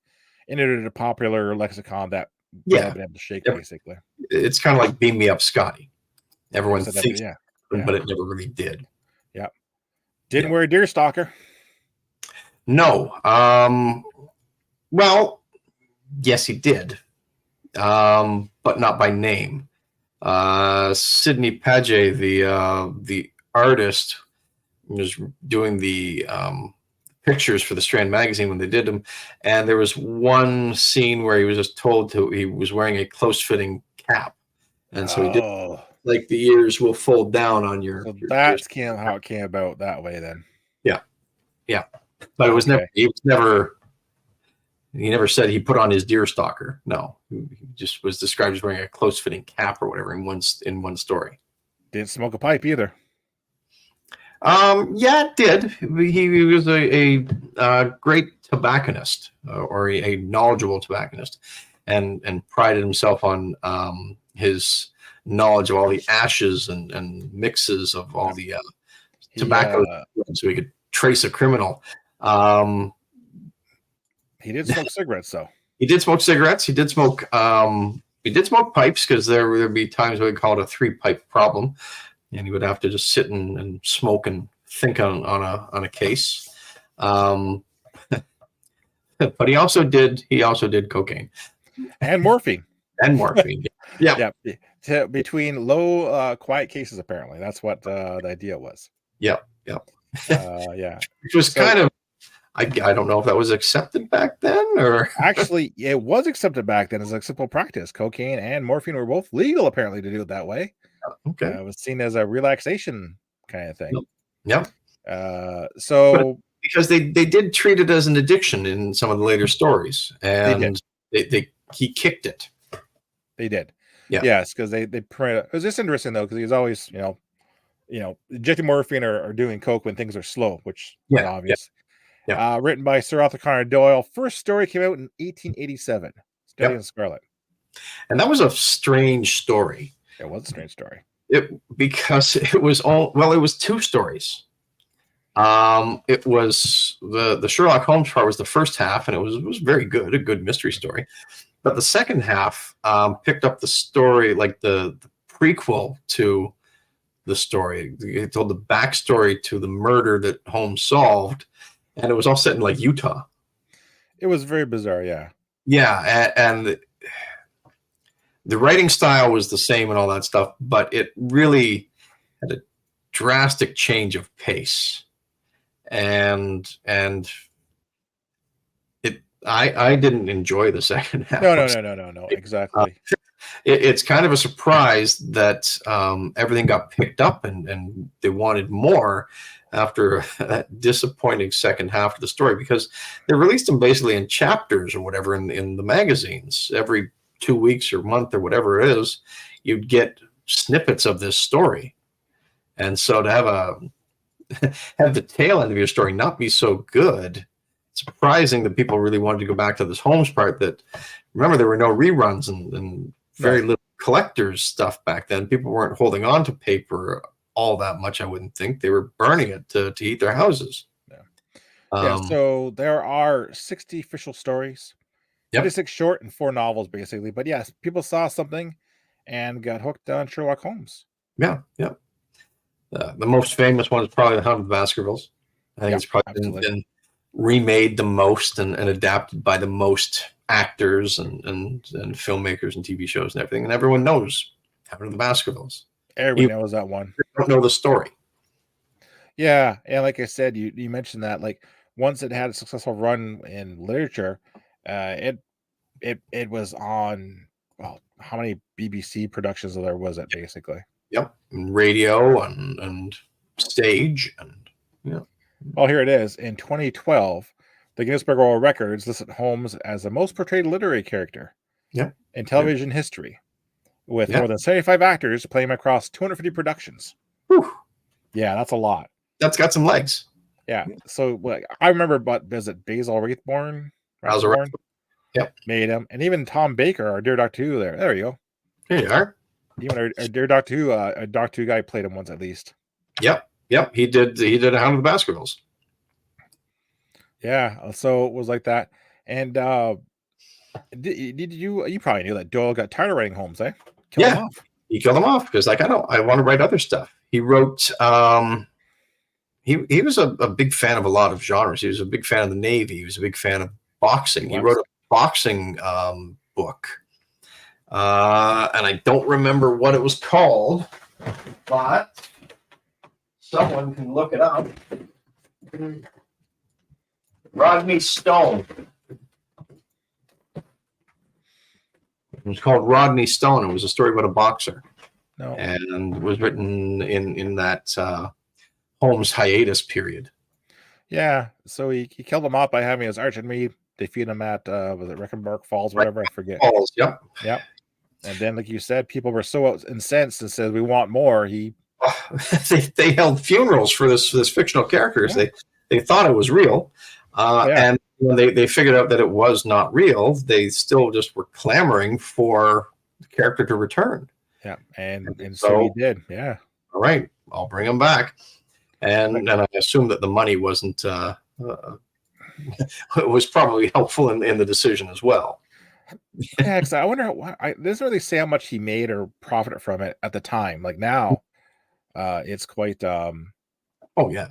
entered a popular lexicon that no one Yeah. been able to shake, Yep. basically. It's kind of like Beam Me Up, Scotty. Everyone So thinks, yeah. but it never really did. Yeah. Didn't Yeah. wear a deer stalker. No. Well, yes, he did, but not by name. Sidney Paget, the artist, was doing the pictures for the Strand magazine when they did them, and there was one scene where he was just told he was wearing a close-fitting cap, and so he did, like, the ears will fold down on your. So that's how it came about that way then. Yeah, but it was never. He never said he put on his deer stalker. No, he just was described as wearing a close-fitting cap or whatever in one story. Didn't smoke a pipe either. Yeah, it did. He was a great tobacconist, or a knowledgeable tobacconist, and prided himself on his knowledge of all the ashes and mixes of all the tobacco, so he could trace a criminal. He did smoke cigarettes, though. He did smoke cigarettes. He did smoke. He did smoke pipes, because there'd be times we call it a 3-pipe problem, and he would have to just sit and smoke and think on a case. But he also did cocaine and morphine. Yeah. Between low quiet cases, apparently that's what the idea was. Yeah. Yeah. Which was kind of, I don't know if that was accepted back then, or actually it was accepted back then as a simple practice. Cocaine and morphine were both legal, apparently, to do it that way. Okay. It was seen as a relaxation kind of thing. Yep. So because they did treat it as an addiction in some of the later stories, and he kicked it. They did. Yeah. Yes, because they print. It was just interesting though, because he was always injecting morphine or doing coke when things are slow, which is obvious. Yeah. Written by Sir Arthur Conan Doyle. First story came out in 1887. Study in Scarlet. And that was a strange story. It was a strange story. Because it was it was 2 stories. It was the Sherlock Holmes part was the first half, and it was very good, a good mystery story. But the second half picked up the story, like the prequel to the story. It told the backstory to the murder that Holmes solved, and it was all set in like Utah. It was very bizarre, yeah. Yeah, and the writing style was the same and all that stuff, but it really had a drastic change of pace, and I didn't enjoy the second half. No, exactly. It's kind of a surprise that everything got picked up and they wanted more after that disappointing second half of the story, because they released them basically in chapters or whatever in the magazines. Every 2 weeks or month or whatever it is, you'd get snippets of this story. And so to have the tail end of your story not be so good, it's surprising that people really wanted to go back to this Holmes part. That, remember, there were no reruns and very little collector's stuff back then. People weren't holding on to paper all that much, I wouldn't think. They were burning it to heat their houses. So there are 60 official stories, 36 short and 4 novels, basically. But yes, people saw something and got hooked on Sherlock Holmes. Yeah. The most famous one is probably The Hound of the Baskervilles. I think it's probably been remade the most and adapted by the most actors and filmmakers and TV shows and everything. And everyone knows Hound of the Baskervilles. Everyone knows that one. You don't know the story. Yeah. And like I said, you mentioned that, like, once it had a successful run in literature, it was on, well, how many BBC productions there was it, basically? Yep. And radio and stage, and Well, here it is. In 2012, the Guinness Book of World Records listed Holmes as the most portrayed literary character Yep. in television history, with Yep. more than 75 actors playing him across 250 productions. Whew. Yeah, that's a lot. That's got some legs. Yeah. So I remember, but is it Basil Rathbone? Rathbone. Yep. Made him, and even Tom Baker, our dear Doctor Who. There you go. Here you are. Even our dear Doctor Who, a Doctor Who guy played him once at least. Yep. He did a Hound of the Baskervilles. Yeah. So it was like that. And did you probably knew that Doyle got tired of writing Holmes, eh? Killed him off. He killed him off because, like, I want to write other stuff. He wrote. He was a big fan of a lot of genres. He was a big fan of the Navy. He was a big fan of boxing. He wrote a boxing book, and I don't remember what it was called, but someone can look it up. Rodney Stone. It was called Rodney Stone. It was a story about a boxer, and was written in that Holmes hiatus period. Yeah, so he killed him off by having his arch enemy defeat him at was it Reckenberg Falls, whatever, I forget. Falls, yep. And then, like you said, people were so incensed and said, "We want more." They held funerals for this fictional characters. Yeah. They thought it was real, and when they figured out that it was not real, they still just were clamoring for the character to return. Yeah, and so he did. Yeah. All right, I'll bring him back. And I assume that the money wasn't it was probably helpful in the decision as well. Yeah, because I wonder why it doesn't really say how much he made or profited from it at the time. Like now, it's quite oh yeah.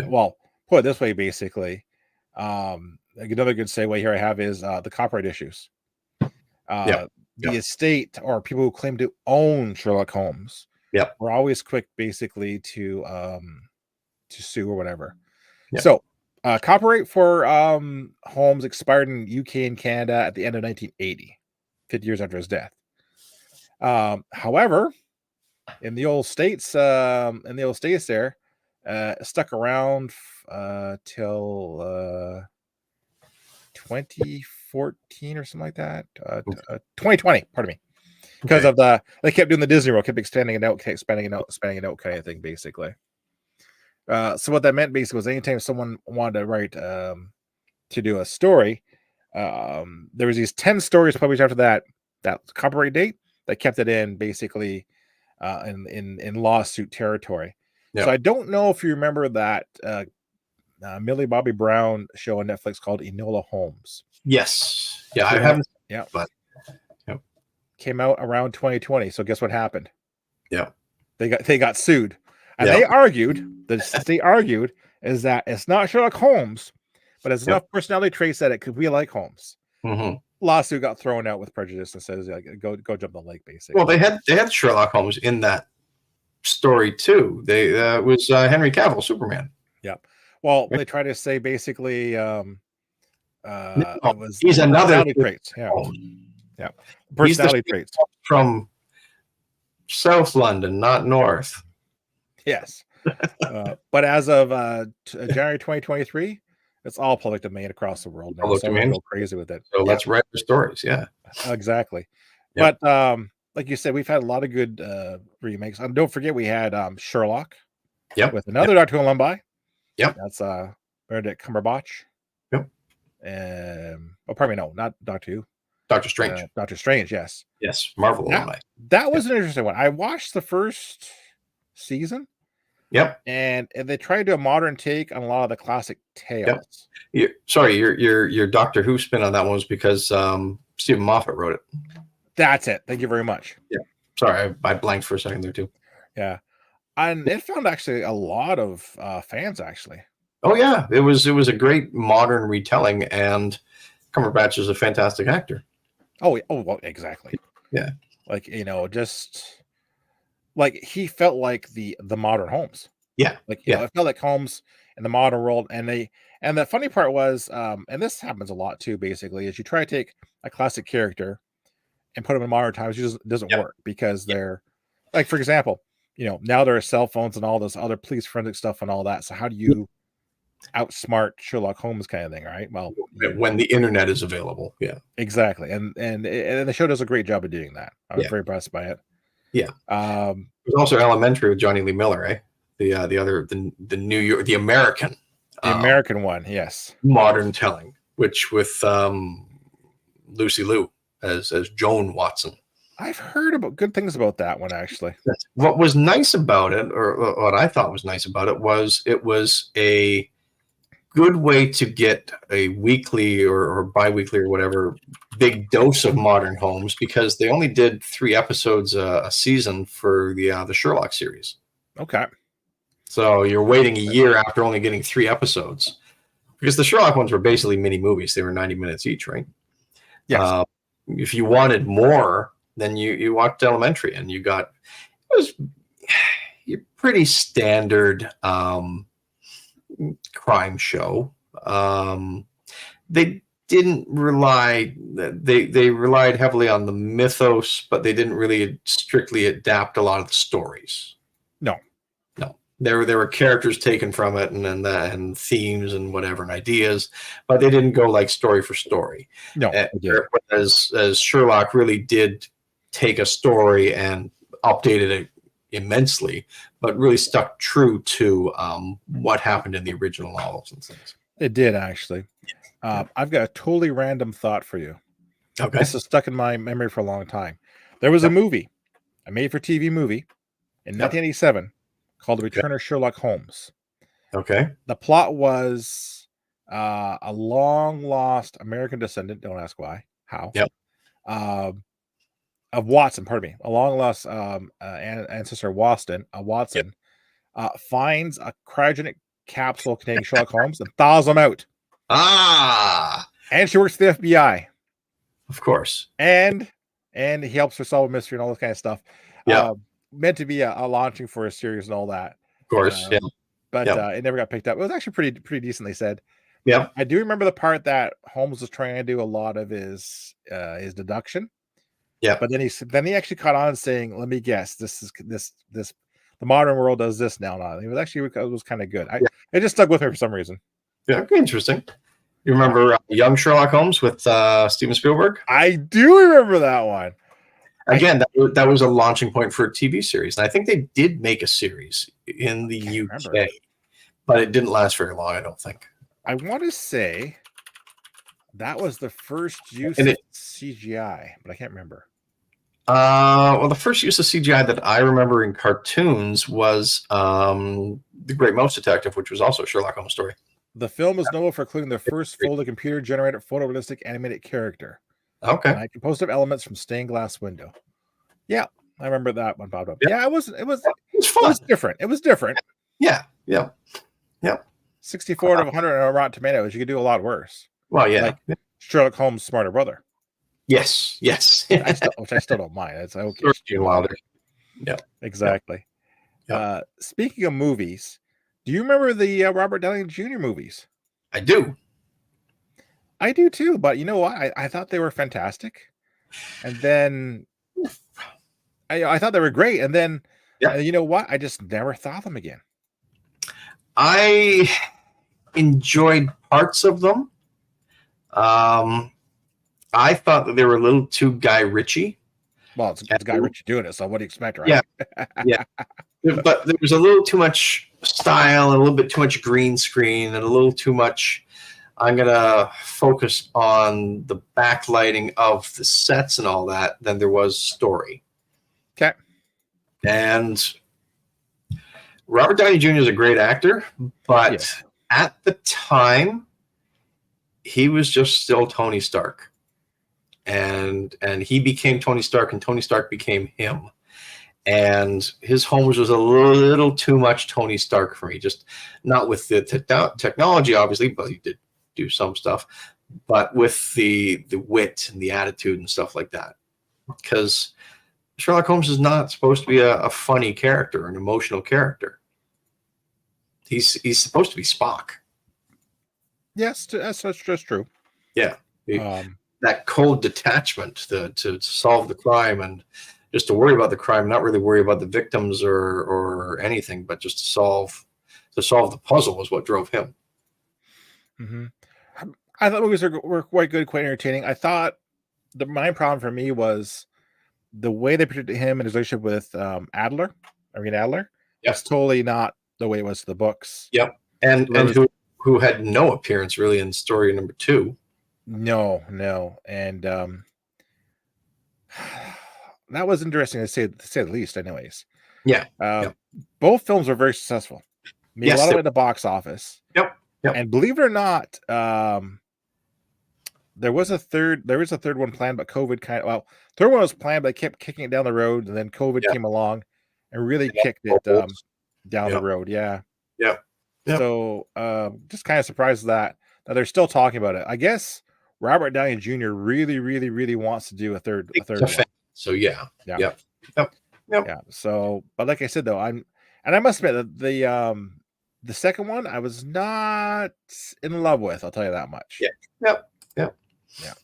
Well, put it this way, basically. Another good segue here I have is the copyright issues. The estate or people who claim to own Sherlock Holmes were always quick basically to sue or whatever. So copyright for Holmes expired in UK and Canada at the end of 1980, 50 years after his death. However, in the old states there, stuck around till 2014 or something like that. 2020, pardon me. Because of they kept doing the Disney World, kept expanding it out kind of thing, basically. So what that meant basically was anytime someone wanted to write to do a story, there was these 10 stories published after that copyright date that kept it in basically in lawsuit territory. So I don't know if you remember that Millie Bobby Brown show on Netflix called Enola Holmes. Yes. Yeah, I haven't. Yeah. But came out around 2020. So guess what happened? Yeah. They got sued. And they argued is that it's not Sherlock Holmes, but it's enough personality traits that it could be like Holmes. Mm-hmm. Lawsuit got thrown out with prejudice and says, go jump the lake, basically. Well, they had Sherlock Holmes in that story too. It was Henry Cavill, Superman. Yeah. Well, they try to say basically it was he's another traits. Yeah. Yeah. Personality traits from South London, not North. Yes. But as of January 2023, it's all public domain across the world now. So go crazy with it. So let's write the stories. Yeah. Exactly. Yep. But like you said, we've had a lot of good remakes. Don't forget we had Sherlock. Yep. With another Doctor Who alumni. Yep. That's Benedict Cumberbatch. Yep. Probably no, not Doctor Who. Doctor Strange. Doctor Strange, yes. Yes, Marvel alumni. That was an interesting one. I watched the first season. Yep. And they tried to do a modern take on a lot of the classic tales. Yep. Your Doctor Who spin on that one was because Stephen Moffat wrote it. That's it. Thank you very much. Yeah. Sorry, I blanked for a second there too. Yeah. And it found actually a lot of fans actually. Oh yeah, it was a great modern retelling, and Cumberbatch is a fantastic actor. Oh well, exactly. Yeah. Like just like he felt like the modern Holmes. Yeah. Like it felt like Holmes in the modern world. And the funny part was, and this happens a lot too, basically, is you try to take a classic character and put them in modern times, it doesn't work because they're like, for example, now there are cell phones and all this other police forensic stuff and all that. So how do you outsmart Sherlock Holmes kind of thing, right? Well, when the internet is available. Yeah. exactly, and the show does a great job of doing that. I was Yeah. very impressed by it. Yeah. Um, There's also Elementary with Johnny Lee Miller, eh? The New York, the American, the American one, yes. modern telling, which with Lucy Liu as Joan Watson. I've heard about good things about that one, actually. What was nice about it, or what I thought was nice about it was a good way to get a weekly or bi-weekly or whatever big dose of modern Holmes, because they only did 3 episodes a season for the Sherlock series. Okay. So you're waiting a year after only getting 3 episodes, because the Sherlock ones were basically mini movies. They were 90 minutes each, right? Yes. If you wanted more, then you watched Elementary, and it was your pretty standard crime show. They didn't rely, they relied heavily on the mythos, but they didn't really strictly adapt a lot of the stories. No. There were characters taken from it, and themes and whatever, and ideas, but they didn't go like story for story. No. As Sherlock really did take a story and updated it immensely, but really stuck true to what happened in the original novels and things. It did, actually. I've got a totally random thought for you. Okay. This is stuck in my memory for a long time. There was a movie, a made-for-TV movie in 1987 called The Return of Sherlock Holmes. Okay. The plot was a long-lost American descendant, don't ask why, how, of Watson, pardon me, a long-lost ancestor, Watson, finds a cryogenic capsule containing Sherlock Holmes and thaws him out. And she works for the FBI. Of course. And he helps her solve a mystery and all this kind of stuff. Meant to be a launching for a series and all that. Of course, But it never got picked up. It was actually pretty decently said. Yeah. I do remember the part that Holmes was trying to do a lot of his deduction. Yeah. But then he actually caught on saying, "Let me guess, this the modern world does this now." It was kind of good. It just stuck with me for some reason. Yeah, interesting. You remember Young Sherlock Holmes with Steven Spielberg? I do remember that one. Again, that was a launching point for a TV series. And I think they did make a series in the UK, but it didn't last very long, I don't think. I want to say that was the first use of CGI, but I can't remember. Well, the first use of CGI that I remember in cartoons was The Great Mouse Detective, which was also a Sherlock Holmes story. The film is notable for including the first fully computer-generated photorealistic animated character. Okay. And composed of elements from stained glass window. Yeah, I remember that one popped up. Yeah, it was fun. It was different. It was different. Yeah. 64 out of 100 on Rotten Tomatoes. You could do a lot worse. Well, yeah. Like Sherlock Holmes' smarter brother. Yes. Which I still don't mind. It's okay. Gene Wilder. Yeah. Exactly. Yeah. Speaking of movies, do you remember the Robert Downey Jr. movies? I do. I do too, but you know what? I thought they were fantastic. And then I thought they were great. And then, you know what? I just never thought of them again. I enjoyed parts of them. I thought that they were a little too Guy Ritchie. Well, it's Guy Ritchie doing it, so what do you expect, right? Yeah. But there was a little too much style and a little bit too much green screen and a little too much. I'm going to focus on the backlighting of the sets and all that than there was story. Okay. And Robert Downey Jr. is a great actor, but at the time, he was just still Tony Stark. And he became Tony Stark, and Tony Stark became him. And his Holmes was a little too much Tony Stark for me. Just not with the technology, obviously, but he did do some stuff, but with the wit and the attitude and stuff like that. Because Sherlock Holmes is not supposed to be a funny character, an emotional character. He's supposed to be Spock. Yes, that's just true. Yeah. That cold detachment to solve the crime and just to worry about the crime, not really worry about the victims or anything, but just to solve the puzzle was what drove him. Hmm. I thought movies were quite good, quite entertaining. I thought the main problem for me was the way they portrayed him and his relationship with Adler, was Yep. totally not the way it was to the books. Yep. So there And was who had no appearance really in story number 2. no, and that was interesting to say the least. Anyways, Yeah. uh, Yep. both films were very successful, made a Yes. lot of it at the box office, Yep. Yep. and believe it or not, there was a third one planned, but COVID third one was planned, but they kept kicking it down the road, and then COVID Yep. came along and really Yep. kicked it down the Yep. road. Yeah. Yep. Yep. So just kind of surprised that they're still talking about it. I guess Robert Downey Jr. really, really, really wants to do a third one. So yeah. Yeah. Yep. Yep. Yep. Yeah. So, but like I said though, I must admit that the second one I was not in love with. I'll tell you that much. Yeah. Yep. Yep. Yeah. Do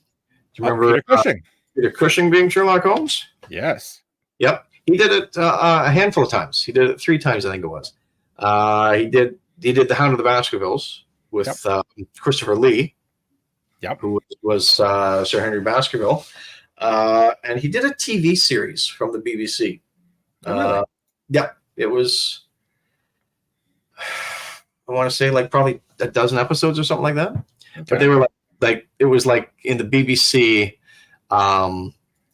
you remember Peter Cushing? Peter Cushing being Sherlock Holmes? Yes. Yep. He did it a handful of times. He did it 3 times, I think it was. He did The Hound of the Baskervilles with Christopher Lee. Yep. Who was Sir Henry Baskerville. And he did a TV series from the BBC. Oh, really? Yeah, it was, I want to say like probably a dozen episodes or something like that. Okay. But they were like it was like in the BBC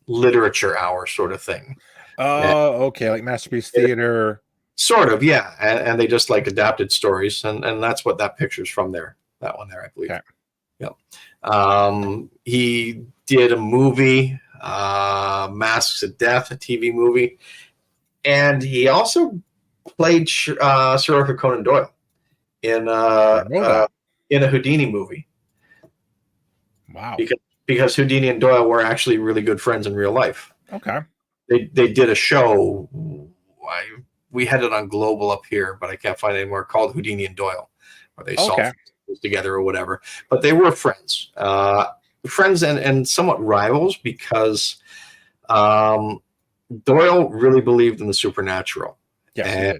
literature hour sort of thing. Oh, okay, like Masterpiece Theater. Sort of, yeah. And they just like adapted stories, and that's what that picture's from there. That one there, I believe. Okay. Yep. He did a movie, Masks of Death, a TV movie, and he also played Sir Arthur Conan Doyle in a Houdini movie. Wow. Because Houdini and Doyle were actually really good friends in real life. Okay. They did a show. We had it on Global up here, but I can't find it anymore, called Houdini and Doyle, where they solved things together or whatever. But they were friends. Friends and somewhat rivals, because Doyle really believed in the supernatural. Yes,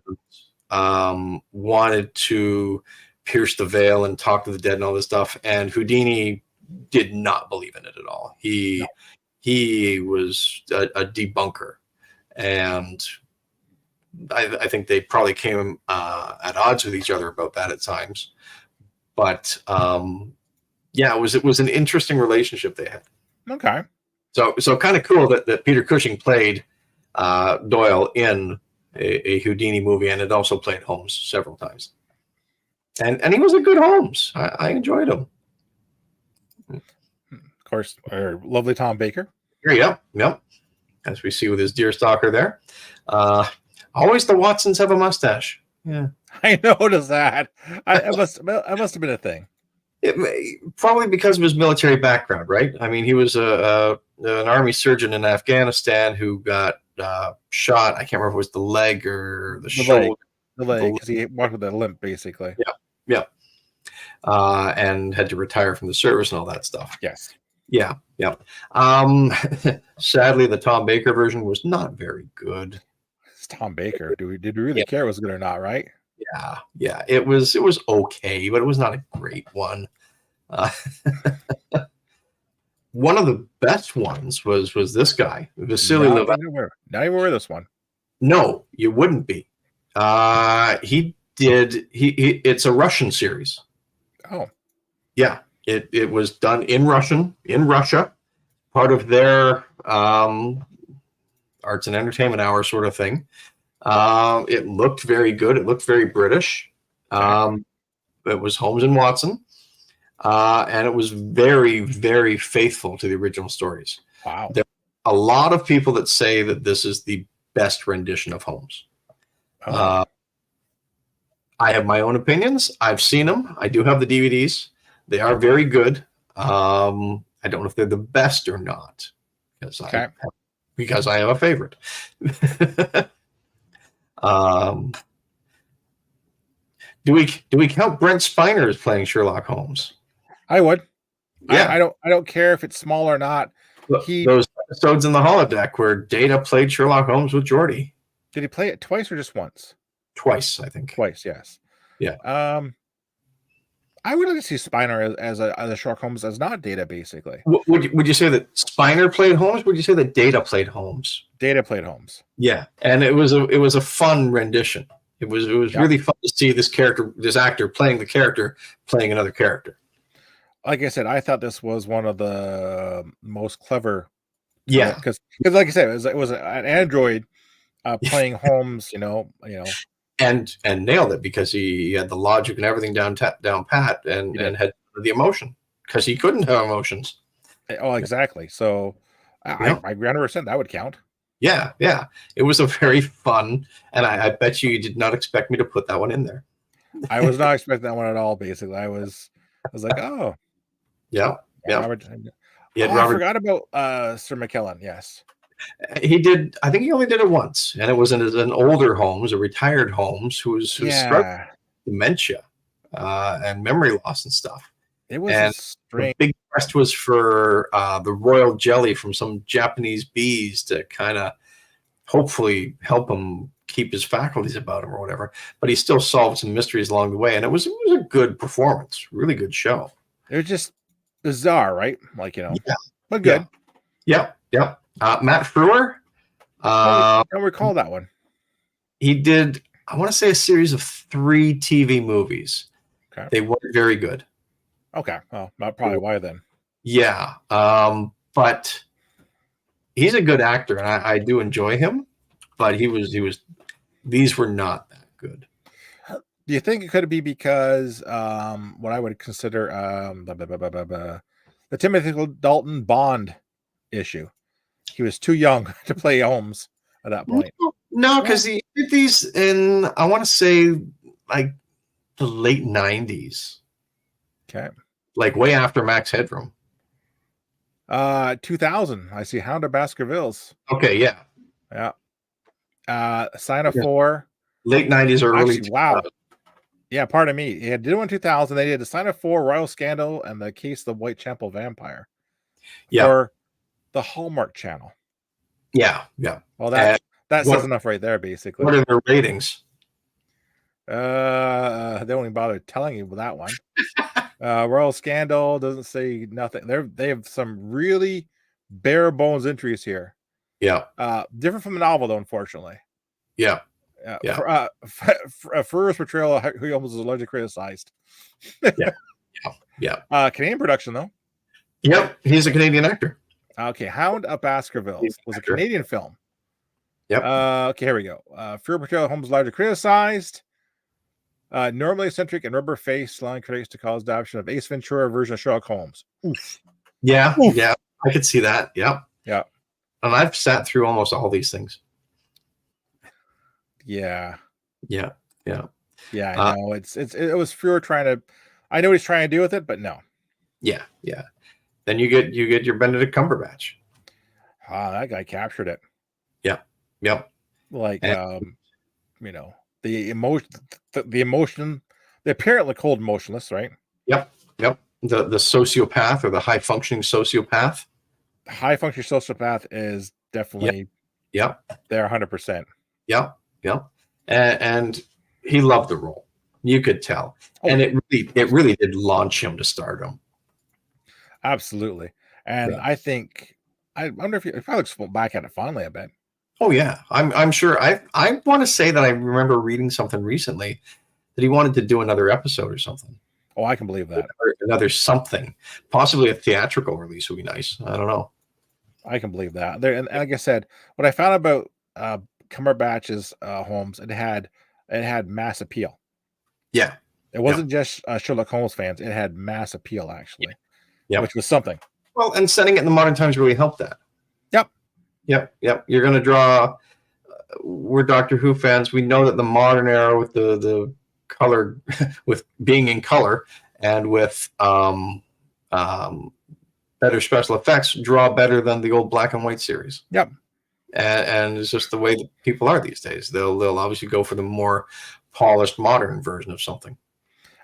and wanted to pierce the veil and talk to the dead and all this stuff. And Houdini did not believe in it at all. He was a debunker, and I think they probably came at odds with each other about that at times. But yeah, it was an interesting relationship they had. Okay. So kind of cool that Peter Cushing played Doyle in a Houdini movie, and it also played Holmes several times. And he was a good Holmes. I enjoyed him. Of course, our lovely Tom Baker. Yep. As we see with his deerstalker there. Always the Watsons have a mustache. Yeah, I noticed that. I must have been a thing. Probably because of his military background, right? I mean, he was an army surgeon in Afghanistan who got shot. I can't remember if it was the leg or the shoulder. The leg, because he walked with a limp, basically. Yeah. And had to retire from the service and all that stuff. Yes. Yeah. Sadly, the Tom Baker version was not very good. It's Tom Baker. Did we really care if it was good or not, right? Yeah. It was okay, but it was not a great one. One of the best ones was this guy, Vasily Levan. Not even aware of this one. No, you wouldn't be. It's a Russian series. Oh. Yeah. It was done in Russia, part of their arts and entertainment hour sort of thing. It looked very good. It looked very British. It was Holmes and Watson. And it was very, very faithful to the original stories. Wow. There are a lot of people that say that this is the best rendition of Holmes. Oh. I have my own opinions. I've seen them. I do have the DVDs. They are very good. I don't know if they're the best or not, because I have a favorite. Do we count Brent Spiner as playing Sherlock Holmes? I would. Yeah. I don't care if it's small or not. Those episodes in the holodeck where Data played Sherlock Holmes with Geordie. Did he play it twice or just once? Twice, I think. Twice, yes. Yeah. I would like to see Spiner as a Sherlock Holmes as not Data, basically. Would you say that Spiner played Holmes? Would you say that Data played Holmes? Data played Holmes. Yeah, and it was a fun rendition. It was really fun to see this actor playing the character, playing another character. Like I said, I thought this was one of the most clever. Yeah, because like I said, it was an android playing Holmes. and nailed it because he had the logic and everything down pat, and had the emotion because he couldn't have emotions. Oh, exactly. So I 100% that would count. Yeah. It was a very fun, and I bet you did not expect me to put that one in there. I was not expecting that one at all. Basically, I was like, oh, yeah. Robert. I forgot about Sir McKellen. Yes, he did. I think he only did it once, and it was an older Holmes, a retired Holmes, who's struggling with dementia and memory loss and stuff. It was the big quest was for the royal jelly from some Japanese bees to kind of hopefully help him keep his faculties about him or whatever. But he still solved some mysteries along the way, and it was a good performance, really good show. It was just bizarre, right? Like but good. Yep. Matt Frewer. I don't recall that one. He did, I want to say, a series of 3 TV movies. Okay. They weren't very good. Okay. Well, not probably why then. Yeah. But he's a good actor, and I do enjoy him. But these were not that good. Do you think it could be because what I would consider the Timothy Dalton Bond issue? He was too young to play Holmes at that point. No, because he did these in, I want to say, like the late 90s. Okay. Like way after Max Headroom. 2000. I see Hound of Baskervilles. Okay, yeah. Sign of 4. Late 90s or early 2000s. Wow. Yeah, pardon me. He did one in 2000. They did the Sign of 4, Royal Scandal, and the Case of the Whitechapel Vampire. Yeah. For the Hallmark Channel. Yeah. Well, that says enough right there, basically. What are their ratings? They don't even bother telling you that one. Royal Scandal doesn't say nothing. They have some really bare bones entries here. Yeah. Different from the novel, though, unfortunately. Yeah. Frewer's portrayal, who almost was largely criticized. Yeah. Canadian production, though. Yep, he's a Canadian actor. Okay, Hound of Baskervilles was a Canadian film. Yep. Okay, here we go. Frewer portrayal, Holmes largely criticized. Normally eccentric and rubber face, allowing critics to call his adoption of Ace Ventura version of Sherlock Holmes. Oof. Yeah, I could see that. Yeah. And I've sat through almost all these things. Yeah. I know. It was Frewer trying to. I know what he's trying to do with it, but no. Yeah. Then you get your Benedict Cumberbatch. That guy captured it. Yep. Like the emotion, the apparently cold, motionless, right? Yep. The sociopath or the high functioning sociopath. The high functioning sociopath is definitely there 100%. Yep. And he loved the role. You could tell. And it really did launch him to stardom. Absolutely. And I wonder if he probably looks back at it fondly, I bet. Oh yeah. I'm sure. I want to say that I remember reading something recently that he wanted to do another episode or something. Oh, I can believe that. Or another something. Possibly a theatrical release would be nice. I don't know. I can believe that. And like I said, what I found about Cumberbatch's Holmes, it had mass appeal. Yeah. It wasn't just Sherlock Holmes fans. It had mass appeal, actually. Yeah. Which was something. Well, and setting it in the modern times really helped that. Yep. You're going to draw. We're Doctor Who fans. We know that the modern era with the color, with being in color and with better special effects, draw better than the old black and white series. Yep. And it's just the way that people are these days. They'll obviously go for the more polished modern version of something.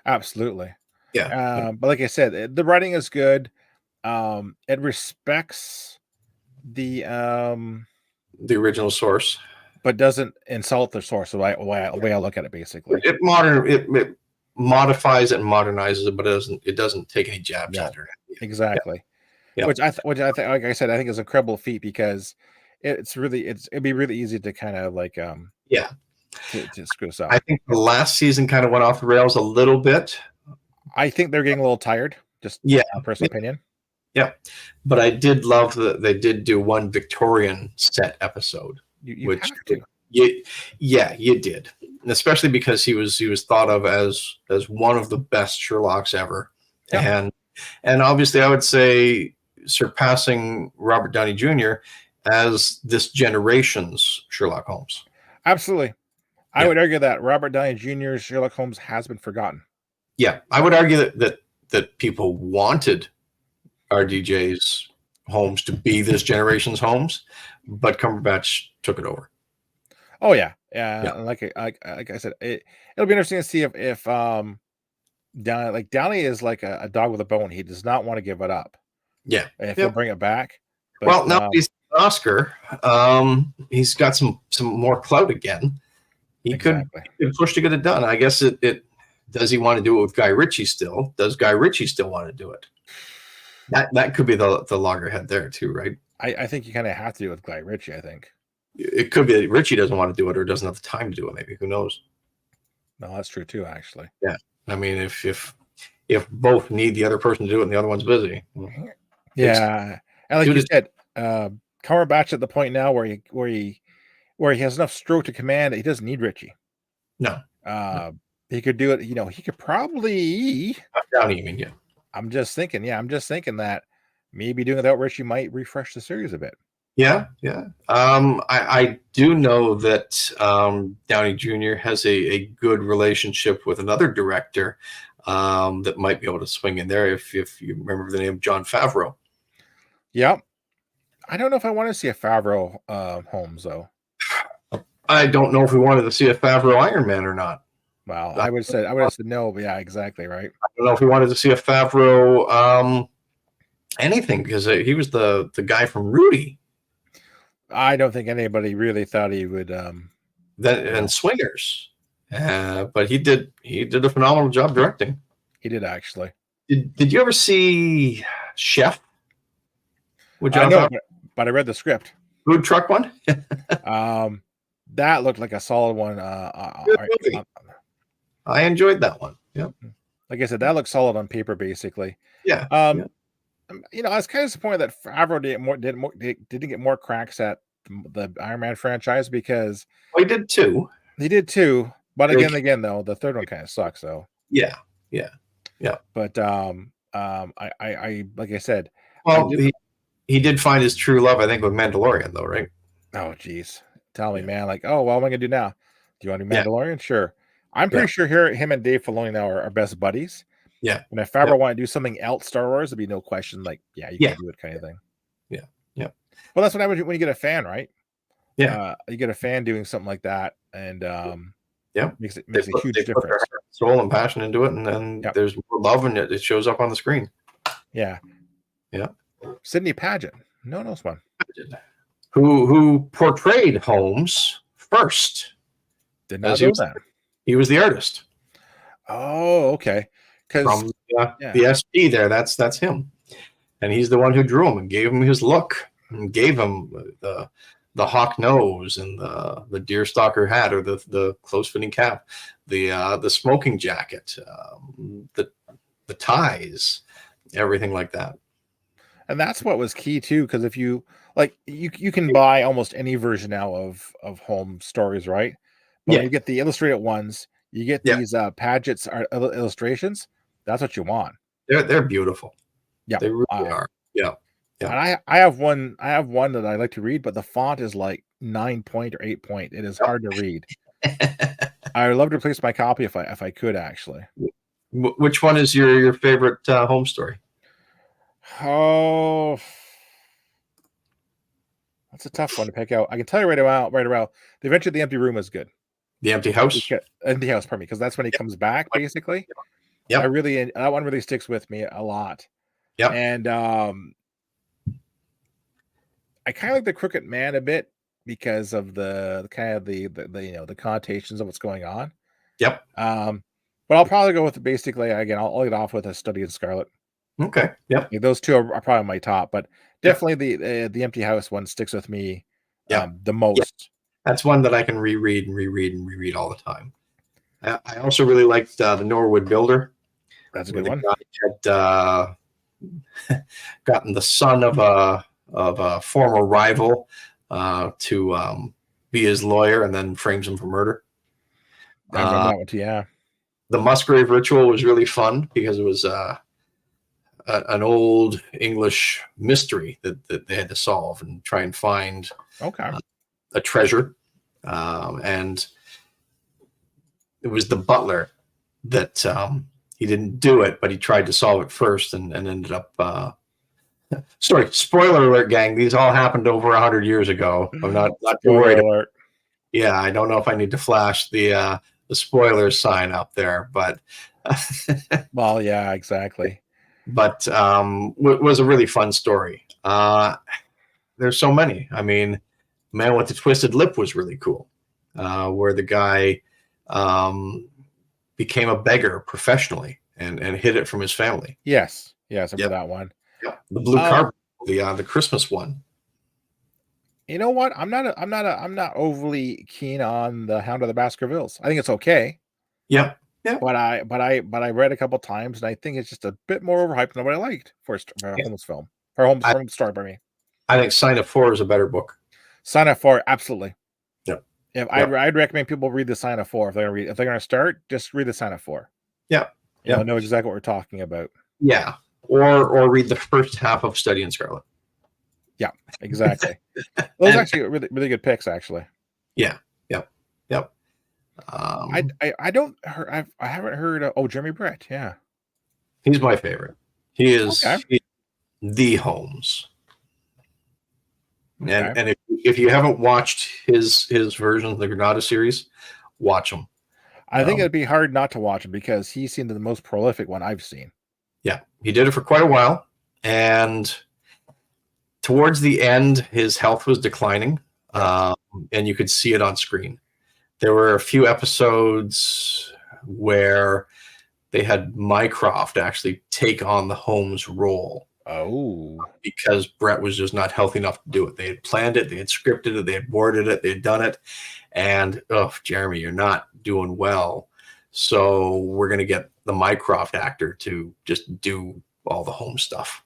Absolutely. Yeah. But like I said, the writing is good. It respects the original source, but doesn't insult the source. The way I look at it, basically, modifies it and modernizes it, but it doesn't take any jabs No, at her. exactly. Yeah. Which I think, like I said, I think is a incredible feat because it'd be really easy to kind of like Yeah. to screw us up. I think the last season kind of went off the rails a little bit. I think they're getting a little tired. Just Yeah. my personal opinion. Yeah. But I did love that they did do one Victorian set episode. You which have to. you did. And especially because he was thought of as one of the best Sherlocks ever. Yeah. And obviously I would say surpassing Robert Downey Jr. as this generation's Sherlock Holmes. Absolutely. I Yeah. would argue that Robert Downey Jr.'s Sherlock Holmes has been forgotten. Yeah, I would argue that people wanted RDJ's Holmes to be this generation's Holmes, but Cumberbatch took it over. Oh yeah. Yeah. Like I said, it'll be interesting to see if Downey is like a dog with a bone. He does not want to give it up. Yeah. If he'll bring it back. But, well, now he's an Oscar. He's got some more clout again. He could push to get it done. I guess it does he want to do it with Guy Ritchie still? Does Guy Ritchie still want to do it? That could be the loggerhead there too, right? I think you kind of have to do it with Guy Ritchie, I think. It could be that Ritchie doesn't want to do it or doesn't have the time to do it, maybe. Who knows? No, that's true too, actually. Yeah. I mean, if both need the other person to do it and the other one's busy. Yeah. And like you said, Cumberbatch at the point now where he has enough stroke to command that he doesn't need Ritchie. No. He could do it, he could probably Downey, you mean, yeah. I'm just thinking that maybe doing it without Ritchie might refresh the series a bit. Yeah. I do know that Downey Jr. has a good relationship with another director that might be able to swing in there if you remember the name Jon Favreau. Yeah. I don't know if I want to see a Favreau Holmes, though. I don't know if we wanted to see a Favreau Iron Man or not. Well, I would have said no, but yeah, exactly, right. I don't know if we wanted to see a Favreau anything, because he was the guy from Rudy. I don't think anybody really thought he would and Swingers. But he did a phenomenal job directing. He did, actually. Did you ever see Chef? I know, but I read the script. Food truck one? That looked like a solid one. I enjoyed that one. Yeah. Like I said, that looked solid on paper, basically. Yeah. I was kind of disappointed that Favreau didn't get more cracks at the Iron Man franchise because he did too. He did too, but again though, the third one kind of sucks. So yeah. But I like I said, well, he did find his true love, I think, with Mandalorian, though, right? Oh, geez, tell me, man. Like, what am I gonna do now? Do you want to do Mandalorian? Yeah. Sure. I'm pretty sure him and Dave Filoni now are best buddies. Yeah. And if Favreau want to do something else, Star Wars, there'd be no question. Like, you can do it, kind of thing. Yeah. Well, that's what happens when you get a fan, right? Yeah. You get a fan doing something like that, and makes a huge difference. Put their soul and passion into it, and then there's more love, and it shows up on the screen. Yeah. Sidney Paget, no one. Who portrayed Holmes first? Did not know that. He was the artist. Oh, okay. From the SP there, that's him, and he's the one who drew him and gave him his look and gave him the hawk nose and the deerstalker hat or the close fitting cap, the smoking jacket, the ties, everything like that. And that's what was key too, because if you like, you can buy almost any version now of Holmes stories, right? But when you get the illustrated ones, you get these Paget's illustrations. That's what you want. They're beautiful. Yeah, they really are. Yeah. And I have one that I like to read, but the font is like 9 point or 8 point. It is hard to read. I would love to replace my copy if I could, actually. Which one is your favorite Holmes story? Oh, that's a tough one to pick out. I can tell you right around. The Adventure of the Empty Room is good. The Empty House? Empty House, pardon me, because that's when he comes back, basically. Yeah. That one really sticks with me a lot. Yeah. And I kind of like the Crooked Man a bit because of the kind of the connotations of what's going on. Yep. But I'll probably go with basically again. I'll lead off with A Study in Scarlet. Okay. Yep. Like, those two are probably my top, but Yep. definitely the Empty House one sticks with me Yep. the most. That's one that I can reread and reread and reread all the time. I also really liked the Norwood Builder. That's a where good the one. guy had gotten the son of a former rival to be his lawyer, and then frames him for murder. I remember that one too. Yeah. The Musgrave Ritual was really fun because it was an old English mystery that they had to solve and try and find Okay. a treasure. And it was the butler that he didn't do it, but he tried to solve it first and ended up. Sorry, spoiler alert, gang. These all happened over 100 years ago. I'm not too worried. Alert. Yeah, I don't know if I need to flash the spoiler sign up there, but Well, yeah, exactly. but was a really fun story. There's so many. I mean, Man with the Twisted Lip was really cool, where the guy became a beggar professionally and hid it from his family. Yes, I remember that one. Yep. The Blue Carpet, the Christmas one. You know what? I'm not overly keen on the Hound of the Baskervilles. I think it's okay. Yep. But I read a couple times, and I think it's just a bit more overhyped than what I liked for a Holmes film. For Holmes story by me. I think Sign of Four is a better book. Sign of Four, absolutely. Yep. I'd recommend people read the Sign of Four if they're gonna start. Just read the Sign of Four. Yeah. You'll know exactly what we're talking about. Yeah. Or read the first half of Study in Scarlet. Yeah, exactly. Those are actually really, really good picks, actually. Yeah. I haven't heard of Jeremy Brett. Yeah. He's my favorite. He is the Holmes. Okay. And if you haven't watched his version of the Granada series, watch them. I think it'd be hard not to watch him because he seemed the most prolific one I've seen. Yeah, he did it for quite a while, and towards the end, his health was declining, and you could see it on screen. There were a few episodes where they had Mycroft actually take on the Holmes role. Oh, because Brett was just not healthy enough to do it. They had planned it, they had scripted it, they had boarded it, they had done it, and Jeremy, you're not doing well. So we're going to get the Mycroft actor to just do all the home stuff.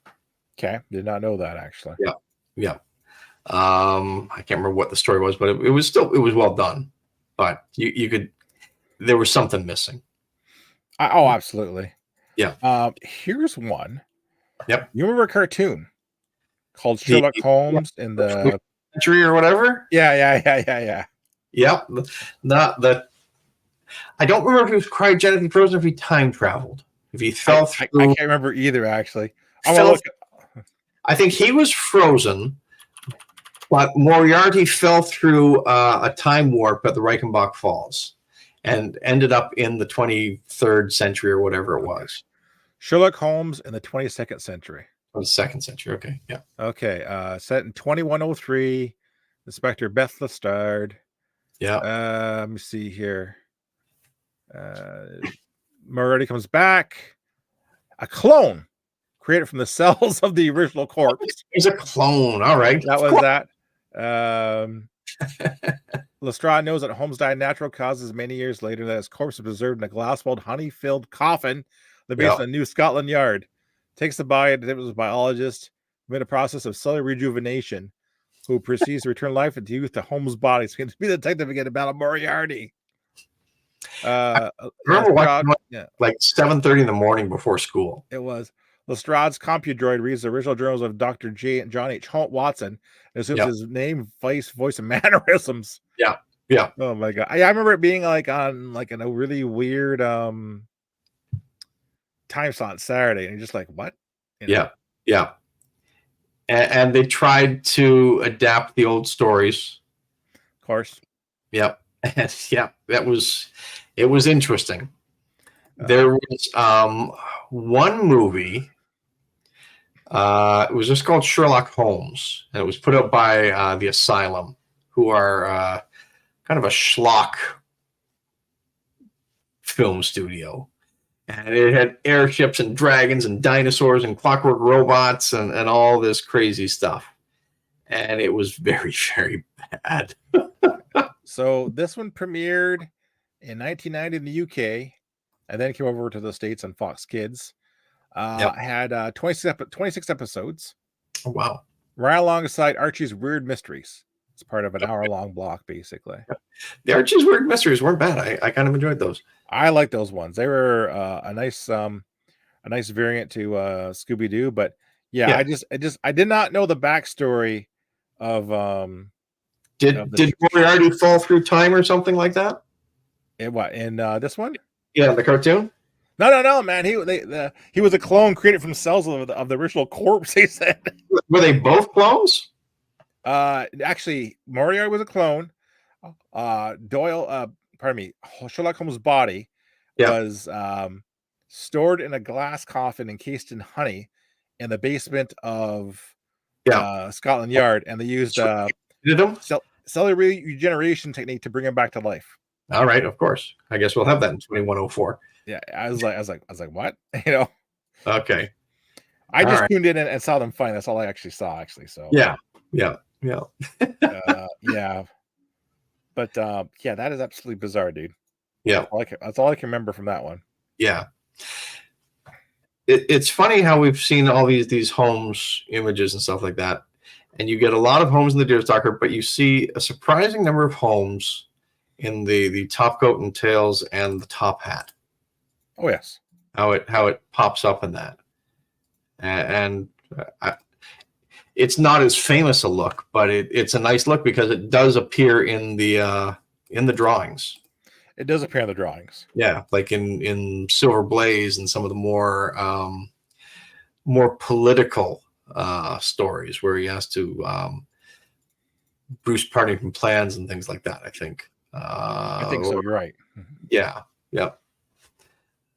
Okay, did not know that actually. Yeah. I can't remember what the story was, but it was well done. But you could, there was something missing. Absolutely. Yeah. Here's one. Yep. You remember a cartoon called Sherlock Holmes in the century or whatever? Yeah. Yep. Not that. I don't remember if he was cryogenically frozen or if he time traveled. If he fell through. I can't remember either, actually. I think he was frozen, but Moriarty fell through a time warp at the Reichenbach Falls and ended up in the 23rd century or whatever it was. Sherlock Holmes in the 22nd century. Oh, the 2nd century. Okay. Yeah. Okay. Set in 2103. Inspector Beth Lestrade. Yeah. Let me see here. Moriarty comes back. A clone created from the cells of the original corpse. He's a clone. All right. That was that. Lestrade knows that Holmes died natural causes many years later, that his corpse is preserved in a glass-walled, honey-filled coffin the base of the New Scotland Yard. Takes the body to a biologist amid a process of cellular rejuvenation, who proceeds to return life into youth to Holmes' body. So he can be the detective again about Moriarty. I remember watching like 7:30 in the morning before school. It was. Lestrade's CompuDroid reads the original journals of Dr. John H. Watson and assumes his name, voice, and mannerisms. Yeah. Oh my god! I remember it being like on in a really weird time slot Saturday, and you're just like, what? Yeah. And they tried to adapt the old stories. Of course. Yep. It was interesting. There was one movie. It was just called Sherlock Holmes, and it was put up by the Asylum, who are kind of a schlock film studio. And it had airships and dragons and dinosaurs and clockwork robots and all this crazy stuff. And it was very, very bad. So this one premiered in 1990 in the UK, and then came over to the States on Fox Kids. Had 26 episodes. Oh, wow. Right alongside Archie's Weird Mysteries. It's part of an hour-long block, basically. The Archie's Weird Mysteries weren't bad. I kind of enjoyed those. I like those ones. They were a nice variant to Scooby-Doo. But yeah, I did not know the backstory of Did Moriarty fall through time or something like that? In this one? Yeah, the cartoon. No, man. He was a clone created from cells of the original corpse. They said. Were they both clones? Actually, Moriarty was a clone. Sherlock Holmes' body was stored in a glass coffin encased in honey in the basement of Scotland Yard, and they used cellular regeneration technique to bring him back to life. All right, of course. I guess we'll have that in 2104. Yeah, I was like, what? You know? Okay. I just tuned in and saw them fine. That's all I actually saw. So yeah. But that is absolutely bizarre, dude. Yeah, that's all I can remember from that one. Yeah. It's funny how we've seen all these Holmes images and stuff like that, and you get a lot of Holmes in the Deerstalker, but you see a surprising number of Holmes in the top coat and tails and the top hat. Oh yes, how it pops up in that, and it's not as famous a look, but it's a nice look because it does appear in the drawings. It does appear in the drawings. Yeah, like in Silver Blaze and some of the more political stories where he has to Bruce Partington plans and things like that. I think so. You're right. Yeah.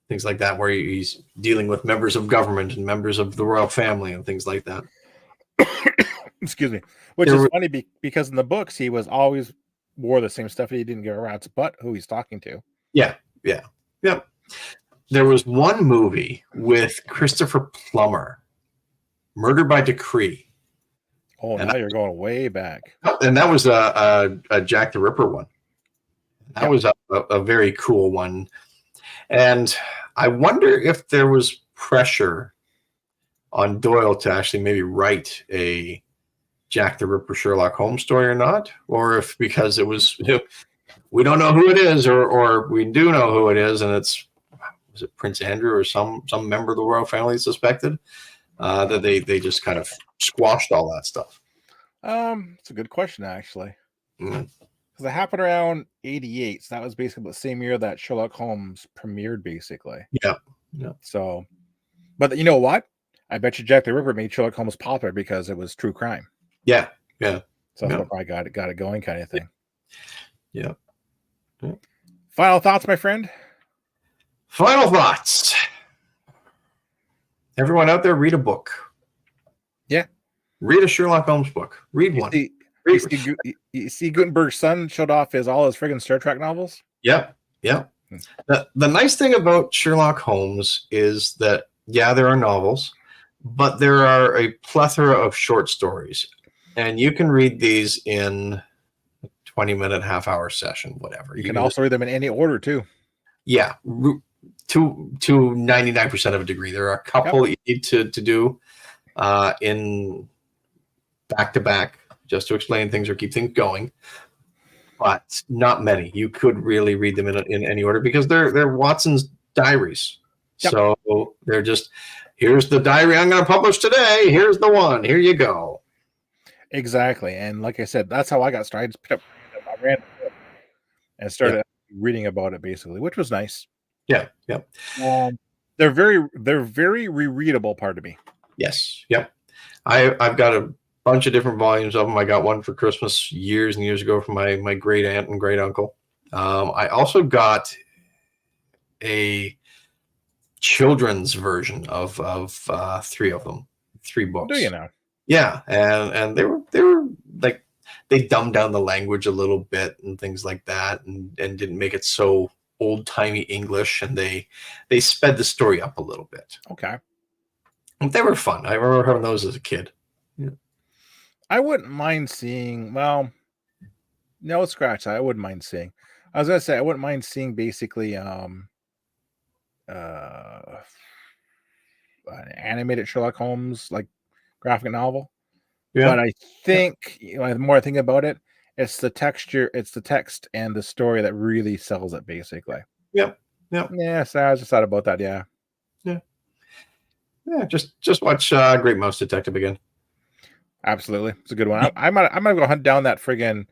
Things like that, where he's dealing with members of government and members of the royal family and things like that. Excuse me. Which is funny because in the books he was always wore the same stuff. He didn't give a rat's butt who he's talking to. Yeah. There was one movie with Christopher Plummer, Murder by Decree. Oh, now you're going way back. And that was a Jack the Ripper one. That was a very cool one. And I wonder if there was pressure on Doyle to actually maybe write a Jack the Ripper Sherlock Holmes story or not, or if because it was, we don't know who it is, or we do know who it is, and was it Prince Andrew or some member of the royal family suspected, that they just kind of squashed all that stuff. It's a good question, actually. Because it happened around 88, so that was basically the same year that Sherlock Holmes premiered, basically. Yeah. So, but you know what? I bet you Jack the Ripper made Sherlock Holmes popular because it was true crime. Yeah. So that's what probably got it going, kind of thing. Yeah. Final thoughts, my friend? Final thoughts. Everyone out there, read a book. Yeah. Read a Sherlock Holmes book. Read one. You see Gutenberg's son showed off all his friggin' Star Trek novels? Yep. The nice thing about Sherlock Holmes is that, there are novels, but there are a plethora of short stories. And you can read these in a 20-minute, half-hour session, whatever. You can also read them in any order, too. Yeah, to 99% of a degree. There are a couple you need to do in back-to-back, just to explain things or keep things going, but not many. You could really read them in any order because they're Watson's diaries. Yep. So they're just, here's the diary I'm going to publish today. Here's the one. Here you go. Exactly. And like I said, that's how I got started. I just picked up a random book and started reading about it, basically, which was nice. Yeah. They're very rereadable, pardon me. Yes. Yep. I've got a bunch of different volumes of them. I got one for Christmas years and years ago from my great aunt and great uncle. I also got a children's version of three of them, 3 books. Do you know? Yeah, and they were like, they dumbed down the language a little bit and things like that, and didn't make it so old timey English, and they sped the story up a little bit. Okay. And they were fun. I remember having those as a kid. Yeah. I wouldn't mind seeing. Well, no, scratch that. I wouldn't mind seeing. I was gonna say I wouldn't mind seeing basically an animated Sherlock Holmes like graphic novel. Yeah. But I think the more I think about it, it's the texture, it's the text and the story that really sells it. Basically. Yep. Yep. Yeah. So I just thought about that. Yeah. Yeah. Just watch Great Mouse Detective again. Absolutely, it's a good one. I'm gonna go hunt down that friggin'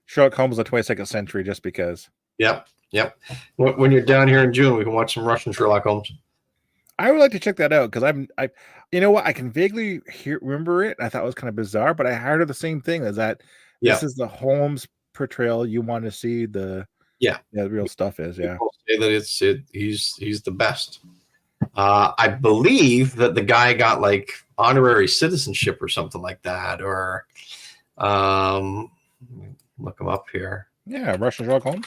Sherlock Holmes of the 22nd century just because. Yep. When you're down here in June, we can watch some Russian Sherlock Holmes. I would like to check that out because you know what, I can vaguely remember it. I thought it was kind of bizarre, but I heard of the same thing. Is that this is the Holmes portrayal you want to see? The real stuff is People say that he's the best. I believe that the guy got like honorary citizenship or something like that, or look him up here. Yeah, Russian Sherlock Holmes.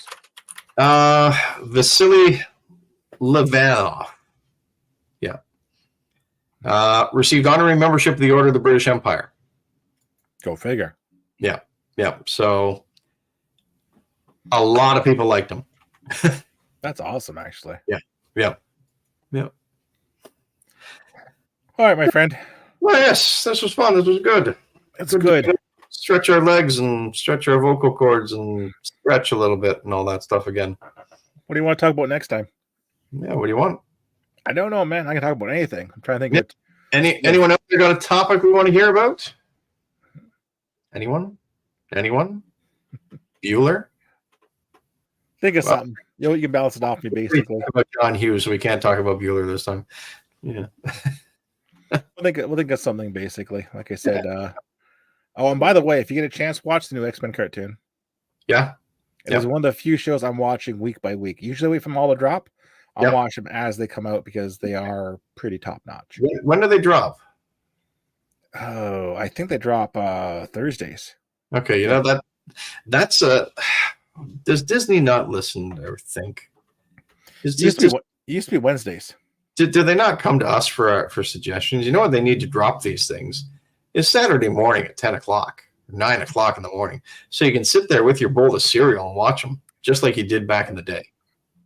Vasily Levanov. Yeah. Received honorary membership of the Order of the British Empire. Go figure. Yeah. So a lot of people liked him. That's awesome, actually. Yeah. All right, my friend. Well, yes, this was fun. This was good. It's good. Stretch our legs and stretch our vocal cords and stretch a little bit and all that stuff again. What do you want to talk about next time? Yeah, what do you want? I don't know, man. I can talk about anything. I'm trying to think. Anyone else got a topic we want to hear about? Anyone? Bueller? Think of something. You can balance it off me, basically. About John Hughes, so we can't talk about Bueller this time. Yeah. We'll think of something, basically. Like I said. Oh, and by the way, if you get a chance, watch the new X-Men cartoon. Yeah. It is one of the few shows I'm watching week by week. Usually wait for them all to drop. I'll watch them as they come out because they are pretty top-notch. When do they drop? Oh, I think they drop Thursdays. Okay, that's does Disney not listen or think? It used to be Wednesdays. Do they not come to us for suggestions? You know what they need to drop these things? Is Saturday morning at 10 o'clock, 9 o'clock in the morning. So you can sit there with your bowl of cereal and watch them, just like you did back in the day.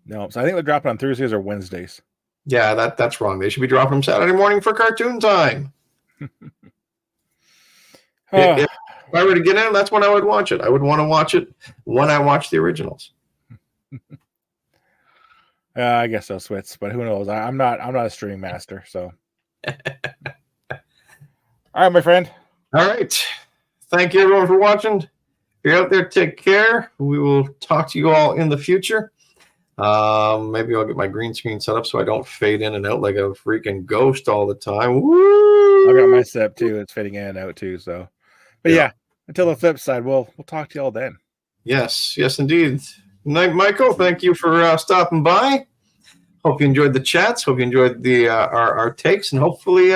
No, so I think they're dropping on Thursdays or Wednesdays. Yeah, that's wrong. They should be dropping them Saturday morning for cartoon time. If I were to get in, that's when I would watch it. I would want to watch it when I watch the originals. I guess so, Switz, but who knows? I'm not a streaming master, so. All right, my friend. All right. Thank you, everyone, for watching. If you're out there, take care. We will talk to you all in the future. Maybe I'll get my green screen set up so I don't fade in and out like a freaking ghost all the time. Woo! I got my set too. It's fading in and out too. So, but yeah, until the flip side, we'll talk to you all then. Yes, indeed. Good night, Michael. Thank you for stopping by. Hope you enjoyed the chats. Hope you enjoyed the our takes, and hopefully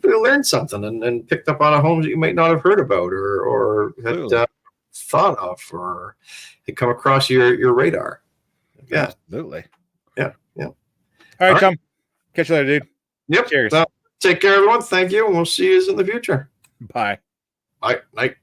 learned something and picked up on a home that you might not have heard about or had thought of or had come across your radar. Yeah, absolutely. Yeah. All right, Tom. Catch you later, dude. Yep. Cheers. Take care, everyone. Thank you, and we'll see you in the future. Bye. Bye. Night.